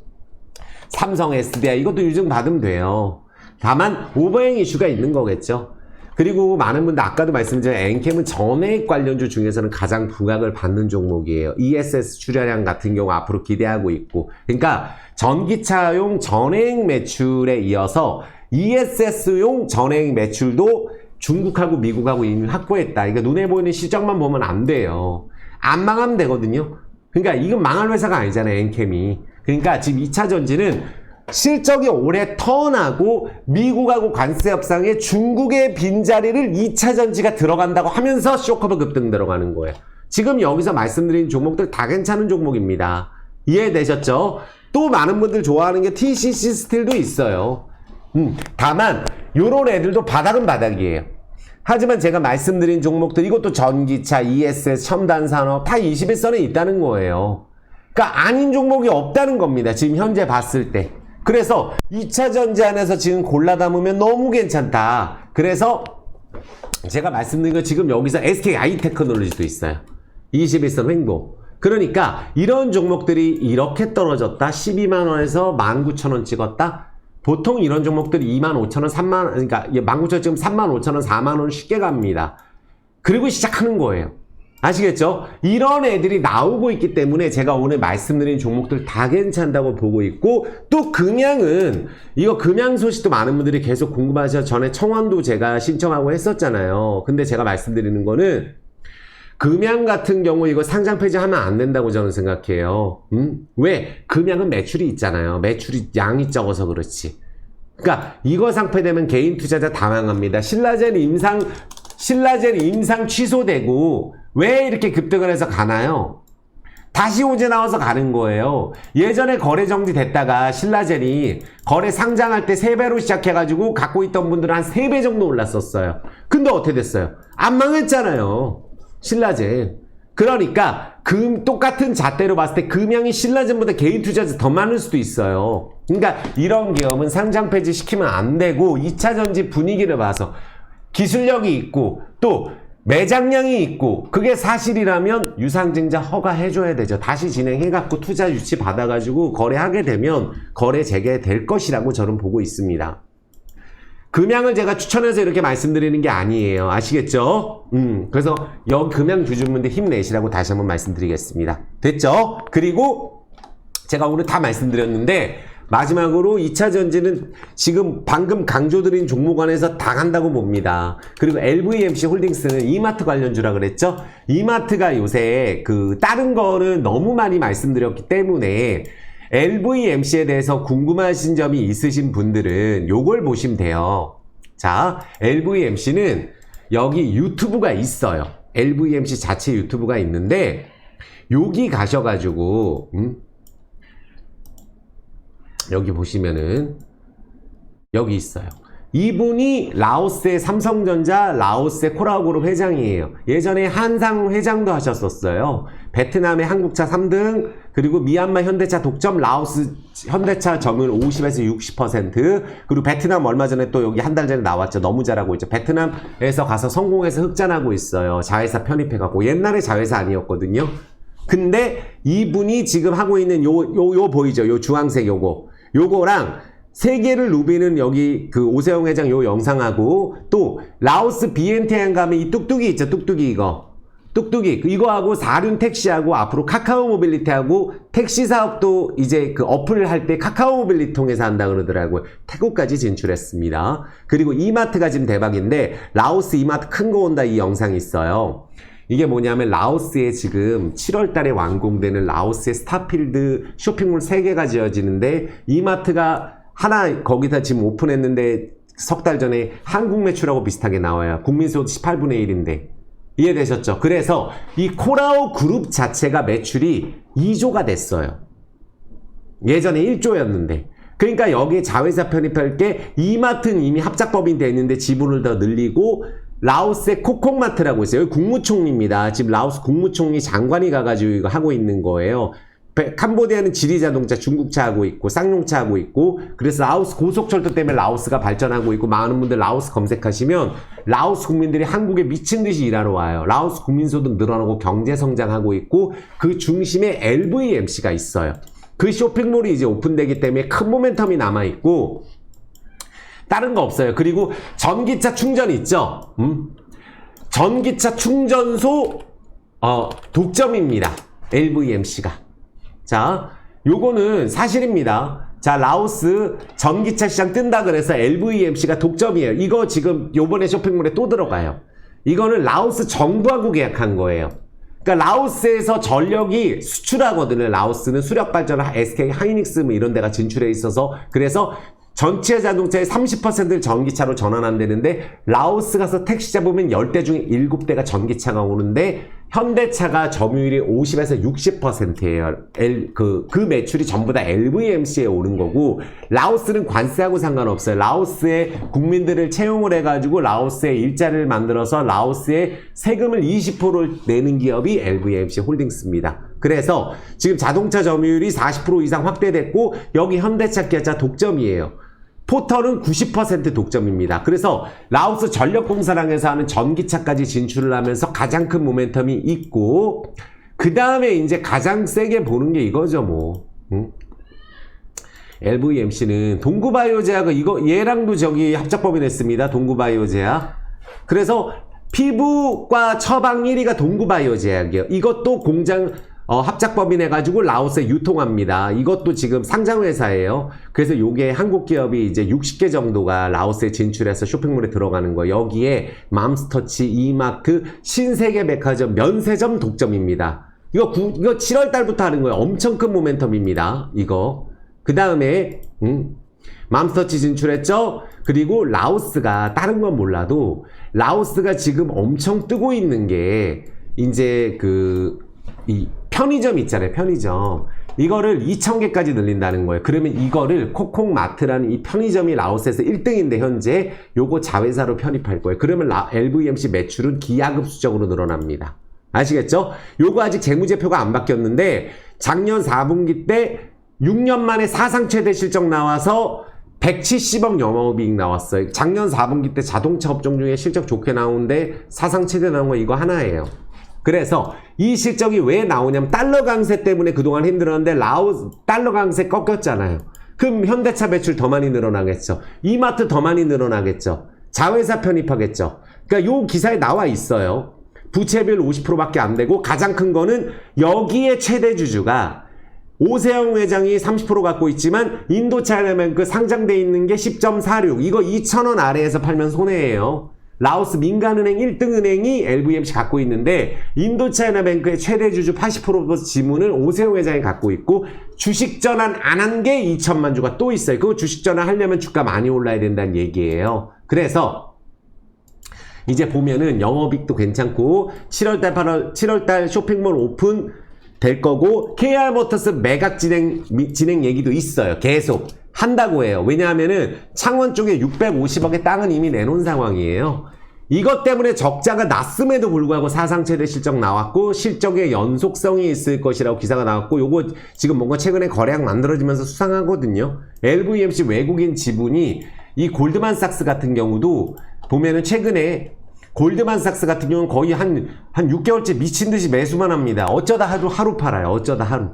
[SPEAKER 1] 삼성 SDI 이것도 유증 받으면 돼요. 다만 오버행 이슈가 있는 거겠죠. 그리고 많은 분들 아까도 말씀드린 엔캠은 전해액 관련주 중에서는 가장 부각을 받는 종목이에요. ESS 출하량 같은 경우 앞으로 기대하고 있고 그러니까 전기차용 전해액 매출에 이어서 ESS용 전해액 매출도 중국하고 미국하고 이미 확보했다. 그러니까 눈에 보이는 실적만 보면 안 돼요. 안 망하면 되거든요. 그러니까 이건 망할 회사가 아니잖아요. 엔캠이. 그러니까 지금 2차 전지는 실적이 올해 턴하고 미국하고 관세 협상에 중국의 빈자리를 2차 전지가 들어간다고 하면서 쇼커버 급등 들어가는 거예요. 지금 여기서 말씀드린 종목들 다 괜찮은 종목입니다. 이해되셨죠? 또 많은 분들 좋아하는 게 TCC 스틸도 있어요. 다만 요런 애들도 바닥은 바닥이에요. 하지만 제가 말씀드린 종목들 이것도 전기차, ESS, 첨단산업 다 21선에 있다는 거예요. 그러니까 아닌 종목이 없다는 겁니다. 지금 현재 봤을 때. 그래서 2차 전지 안에서 지금 골라 담으면 너무 괜찮다. 그래서 제가 말씀드린 거 지금 여기서 SK 아이테크놀로지도 있어요. 21선 횡보. 그러니까 이런 종목들이 이렇게 떨어졌다. 12만원에서 19,000원 찍었다. 보통 이런 종목들이 25,000원, 3만원, 그러니까 19,000원 지금 35,000원, 4만원 쉽게 갑니다. 그리고 시작하는 거예요. 아시겠죠? 이런 애들이 나오고 있기 때문에 제가 오늘 말씀드린 종목들 다 괜찮다고 보고 있고 또 금양은 이거 금양 소식도 많은 분들이 계속 궁금하셔서 전에 청원도 제가 신청하고 했었잖아요. 근데 제가 말씀드리는 거는 금양 같은 경우 이거 상장 폐지하면 안 된다고 저는 생각해요. 왜? 금양은 매출이 있잖아요. 매출이 양이 적어서 그렇지. 그러니까 이거 상폐되면 개인 투자자 다 망합니다. 신라젠 임상 취소되고 왜 이렇게 급등을 해서 가나요? 다시 호재 나와서 가는 거예요. 예전에 거래 정지됐다가 신라젠이 거래 상장할 때 3배로 시작해가지고 갖고 있던 분들은 한 3배 정도 올랐었어요. 근데 어떻게 됐어요? 안 망했잖아요. 신라젠. 그러니까 똑같은 잣대로 봤을 때 금양이 신라젠보다 개인 투자자 더 많을 수도 있어요. 그러니까 이런 기업은 상장 폐지 시키면 안 되고 2차 전지 분위기를 봐서 기술력이 있고 또 매장량이 있고 그게 사실이라면 유상증자 허가해줘야 되죠. 다시 진행해갖고 투자 유치 받아가지고 거래하게 되면 거래 재개될 것이라고 저는 보고 있습니다. 금양을 제가 추천해서 이렇게 말씀드리는 게 아니에요. 아시겠죠? 그래서 여기 금양 주주분들 힘내시라고 다시 한번 말씀드리겠습니다. 됐죠? 그리고 제가 오늘 다 말씀드렸는데 마지막으로 2차 전지는 지금 방금 강조드린 종목 안에서 다 간다고 봅니다. 그리고 LVMC 홀딩스는 이마트 관련주라 그랬죠? 이마트가 요새 다른 거는 너무 많이 말씀드렸기 때문에 LVMC에 대해서 궁금하신 점이 있으신 분들은 요걸 보시면 돼요. 자, LVMC는 여기 유튜브가 있어요. LVMC 자체 유튜브가 있는데 여기 가셔가지고 여기 보시면은 여기 있어요. 이분이 라오스의 삼성전자, 라오스의 코라오그룹 회장이에요. 예전에 한상 회장도 하셨었어요. 베트남의 한국차 3등, 그리고 미얀마 현대차 독점, 라오스 현대차 점유율 50에서 60%, 그리고 베트남 얼마 전에 또 여기 한 달 전에 나왔죠. 너무 잘하고 있죠. 베트남에서 가서 성공해서 흑잔하고 있어요. 자회사 편입해갖고. 옛날에 자회사 아니었거든요. 근데 이분이 지금 하고 있는 요 보이죠? 요 주황색 요거랑 세계를 누비는 여기 오세영 회장 요 영상하고 또 라오스 비엔티안 가면 이 뚝뚝이 있죠. 뚝뚝이 이거하고 사륜 택시하고 앞으로 카카오 모빌리티하고 택시 사업도 이제 어플을 할 때 카카오 모빌리티 통해서 한다 그러더라고요. 태국까지 진출했습니다. 그리고 이마트가 지금 대박인데 라오스 이마트 큰 거 온다 이 영상이 있어요. 이게 뭐냐면 라오스에 지금 7월 달에 완공되는 라오스의 스타필드 쇼핑몰 3개가 지어지는데 이마트가 하나 거기다 지금 오픈했는데 석 달 전에 한국 매출하고 비슷하게 나와요. 국민소득 18분의 1인데 이해되셨죠? 그래서 이 코라오 그룹 자체가 매출이 2조가 됐어요. 예전에 1조였는데 그러니까 여기에 자회사 편입할 게 이마트는 이미 합작법인이 돼 있는데 지분을 더 늘리고 라오스의 코콕마트라고 있어요. 여기 국무총리입니다. 지금 라오스 국무총리 장관이 가가지고 이거 하고 있는 거예요. 캄보디아는 지리자동차, 중국차 하고 있고 쌍용차 하고 있고 그래서 라오스 고속철도 때문에 라오스가 발전하고 있고 많은 분들 라오스 검색하시면 라오스 국민들이 한국에 미친 듯이 일하러 와요. 라오스 국민소득 늘어나고 경제 성장하고 있고 그 중심에 LVMC가 있어요. 그 쇼핑몰이 이제 오픈되기 때문에 큰 모멘텀이 남아있고 다른 거 없어요. 그리고 전기차 충전 있죠? 전기차 충전소 독점입니다. LVMC가. 자, 요거는 사실입니다. 자, 라오스 전기차 시장 뜬다 그래서 LVMC가 독점이에요. 이거 지금 요번에 쇼핑몰에 또 들어가요. 이거는 라오스 정부하고 계약한 거예요. 그러니까 라오스에서 전력이 수출하거든요. 라오스는 수력 발전을 SK 하이닉스 뭐 이런 데가 진출해 있어서 그래서 전체 자동차의 30%를 전기차로 전환한다는데 라오스 가서 택시 잡으면 10대 중에 7대가 전기차가 오는데 현대차가 점유율이 50에서 60%예요. 그 매출이 전부 다 LVMC에 오는 거고 라오스는 관세하고 상관없어요. 라오스의 국민들을 채용을 해가지고 라오스의 일자리를 만들어서 라오스의 세금을 20%를 내는 기업이 LVMC 홀딩스입니다. 그래서 지금 자동차 점유율이 40% 이상 확대됐고 여기 현대차, 기아차 독점이에요. 포털은 90% 독점입니다. 그래서 라오스 전력공사랑에서 하는 전기차까지 진출을 하면서 가장 큰 모멘텀이 있고 그 다음에 이제 가장 세게 보는 게 이거죠 뭐. LVMC는 동구바이오제약을 얘랑도 저기 합작법인 했습니다. 동구바이오제약. 그래서 피부과 처방 1위가 동구바이오제약이에요. 이것도 공장 합작법인 해가지고 라오스에 유통합니다. 이것도 지금 상장회사예요. 그래서 요게 한국 기업이 이제 60개 정도가 라오스에 진출해서 쇼핑몰에 들어가는 거. 여기에 맘스터치, 이마트, 신세계 백화점, 면세점 독점입니다. 이거 7월 달부터 하는 거예요. 엄청 큰 모멘텀입니다. 이거. 그 다음에 맘스터치 진출했죠? 그리고 라오스가 다른 건 몰라도 라오스가 지금 엄청 뜨고 있는 게 이제 이 편의점 있잖아요. 편의점. 이거를 2,000개까지 늘린다는 거예요. 그러면 이거를 코콕마트라는 이 편의점이 라오스에서 1등인데 현재 요거 자회사로 편입할 거예요. 그러면 LVMC 매출은 기하급수적으로 늘어납니다. 아시겠죠? 요거 아직 재무제표가 안 바뀌었는데 작년 4분기 때 6년 만에 사상 최대 실적 나와서 170억 영업이익 나왔어요. 작년 4분기 때 자동차 업종 중에 실적 좋게 나오는데 사상 최대 나온 거 이거 하나예요. 그래서 이 실적이 왜 나오냐면 달러 강세 때문에 그동안 힘들었는데 달러 강세 꺾였잖아요. 그럼 현대차 매출 더 많이 늘어나겠죠. 이마트 더 많이 늘어나겠죠. 자회사 편입하겠죠. 그러니까 요 기사에 나와 있어요. 부채비율 50%밖에 안 되고 가장 큰 거는 여기에 최대 주주가 오세영 회장이 30% 갖고 있지만 인도차이나뱅크 상장돼 있는 게 10.46. 이거 2,000원 아래에서 팔면 손해예요. 라오스 민간은행 1등 은행이 LVMC 갖고 있는데 인도차이나뱅크의 최대 주주 80% 지분을 오세영 회장이 갖고 있고 주식 전환 안 한 게 2천만 주가 또 있어요. 그거 주식 전환 하려면 주가 많이 올라야 된다는 얘기예요. 그래서 이제 보면은 영업이익도 괜찮고 7월달 쇼핑몰 오픈 될 거고 KR모터스 매각 진행 얘기도 있어요. 계속 한다고 해요. 왜냐하면은 창원 쪽에 650억의 땅은 이미 내놓은 상황이에요. 이것 때문에 적자가 났음에도 불구하고 사상 최대 실적 나왔고 실적의 연속성이 있을 것이라고 기사가 나왔고 요거 지금 뭔가 최근에 거래량 만들어지면서 수상하거든요. LVMC 외국인 지분이 이 골드만삭스 같은 경우도 보면은 최근에 골드만삭스 같은 경우는 거의 한 6개월째 미친 듯이 매수만 합니다. 어쩌다 하루 팔아요. 어쩌다 하루.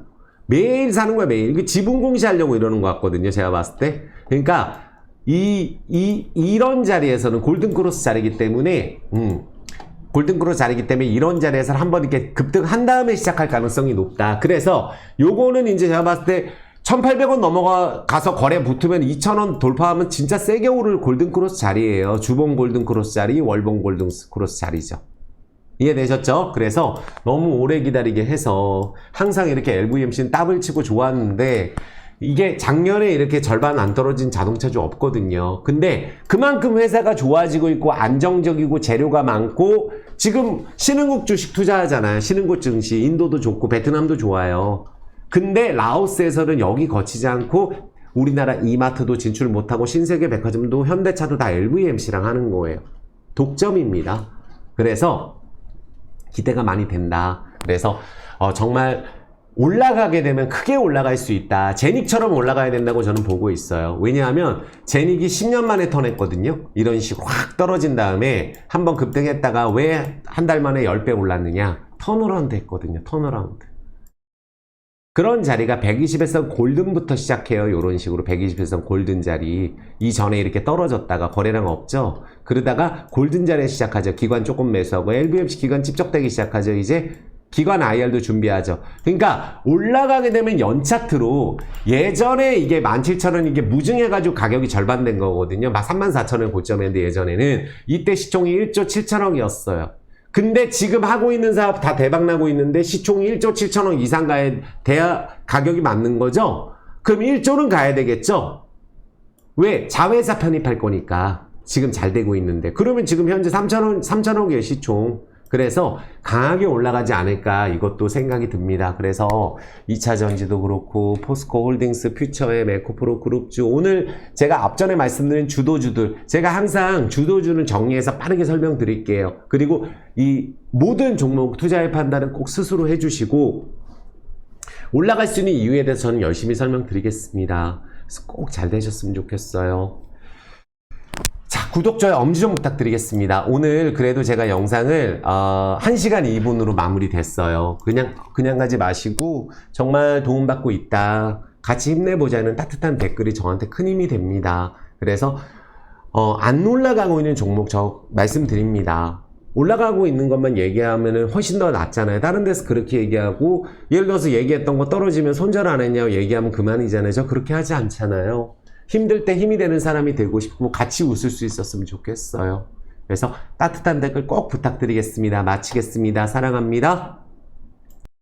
[SPEAKER 1] 매일 사는 거야, 매일. 이거 지분 공시하려고 이러는 것 같거든요. 제가 봤을 때. 그러니까, 이런 자리에서는 골든크로스 자리이기 때문에, 골든크로스 자리이기 때문에 이런 자리에서는 한번 이렇게 급등한 다음에 시작할 가능성이 높다. 그래서 요거는 이제 제가 봤을 때 1,800원 넘어가서 거래 붙으면 2,000원 돌파하면 진짜 세게 오를 골든크로스 자리예요. 주봉 골든크로스 자리, 월봉 골든크로스 자리죠. 이해되셨죠? 그래서 너무 오래 기다리게 해서 항상 이렇게 LVMC는 더블 치고 좋았는데 이게 작년에 이렇게 절반 안 떨어진 자동차주 없거든요. 근데 그만큼 회사가 좋아지고 있고 안정적이고 재료가 많고 지금 신흥국 주식 투자하잖아요. 신흥국 증시. 인도도 좋고 베트남도 좋아요. 근데 라오스에서는 여기 거치지 않고 우리나라 이마트도 진출 못하고 신세계 백화점도 현대차도 다 LVMC랑 하는 거예요. 독점입니다. 그래서 기대가 많이 된다. 그래서 정말 올라가게 되면 크게 올라갈 수 있다. 제닉처럼 올라가야 된다고 저는 보고 있어요. 왜냐하면 제닉이 10년 만에 턴했거든요. 이런 식으로 확 떨어진 다음에 한번 급등했다가 왜 한 달 만에 10배 올랐느냐. 턴어라운드 했거든요. 턴어라운드. 그런 자리가 120에서 골든부터 시작해요. 이런 식으로 120에서 골든 자리. 이전에 이렇게 떨어졌다가 거래량 없죠. 그러다가 골든 자리에 시작하죠. 기관 조금 매수하고 LVMC 기관 찝적대기 시작하죠. 이제 기관 IR도 준비하죠. 그러니까 올라가게 되면 연차트로 예전에 이게 17,000원 이게 무증해가지고 가격이 절반된 거거든요. 막 34,000원 고점이었는데 예전에는 이때 시총이 1조 7천억이었어요. 근데 지금 하고 있는 사업 다 대박나고 있는데 시총이 1조 7천억 이상 돼야 가격이 맞는 거죠? 그럼 1조는 가야 되겠죠? 왜? 자회사 편입할 거니까. 지금 잘 되고 있는데. 그러면 지금 현재 3천억이에요, 시총. 그래서 강하게 올라가지 않을까 이것도 생각이 듭니다. 그래서 2차전지도 그렇고 포스코 홀딩스, 퓨처엠, 에코프로 그룹주 오늘 제가 앞전에 말씀드린 주도주들 제가 항상 주도주는 정리해서 빠르게 설명드릴게요. 그리고 이 모든 종목 투자의 판단은 꼭 스스로 해주시고 올라갈 수 있는 이유에 대해서 저는 열심히 설명드리겠습니다. 그래서 꼭 잘 되셨으면 좋겠어요. 자, 구독, 좋아요, 엄지 좀 부탁드리겠습니다. 오늘 그래도 제가 영상을 1시간 2분으로 마무리됐어요. 그냥 가지 마시고 정말 도움받고 있다. 같이 힘내보자는 따뜻한 댓글이 저한테 큰 힘이 됩니다. 그래서 안 올라가고 있는 종목 저 말씀드립니다. 올라가고 있는 것만 얘기하면 훨씬 더 낫잖아요. 다른 데서 그렇게 얘기하고 예를 들어서 얘기했던 거 떨어지면 손절 안 했냐고 얘기하면 그만이잖아요. 저 그렇게 하지 않잖아요. 힘들 때 힘이 되는 사람이 되고 싶고 같이 웃을 수 있었으면 좋겠어요. 그래서 따뜻한 댓글 꼭 부탁드리겠습니다. 마치겠습니다. 사랑합니다.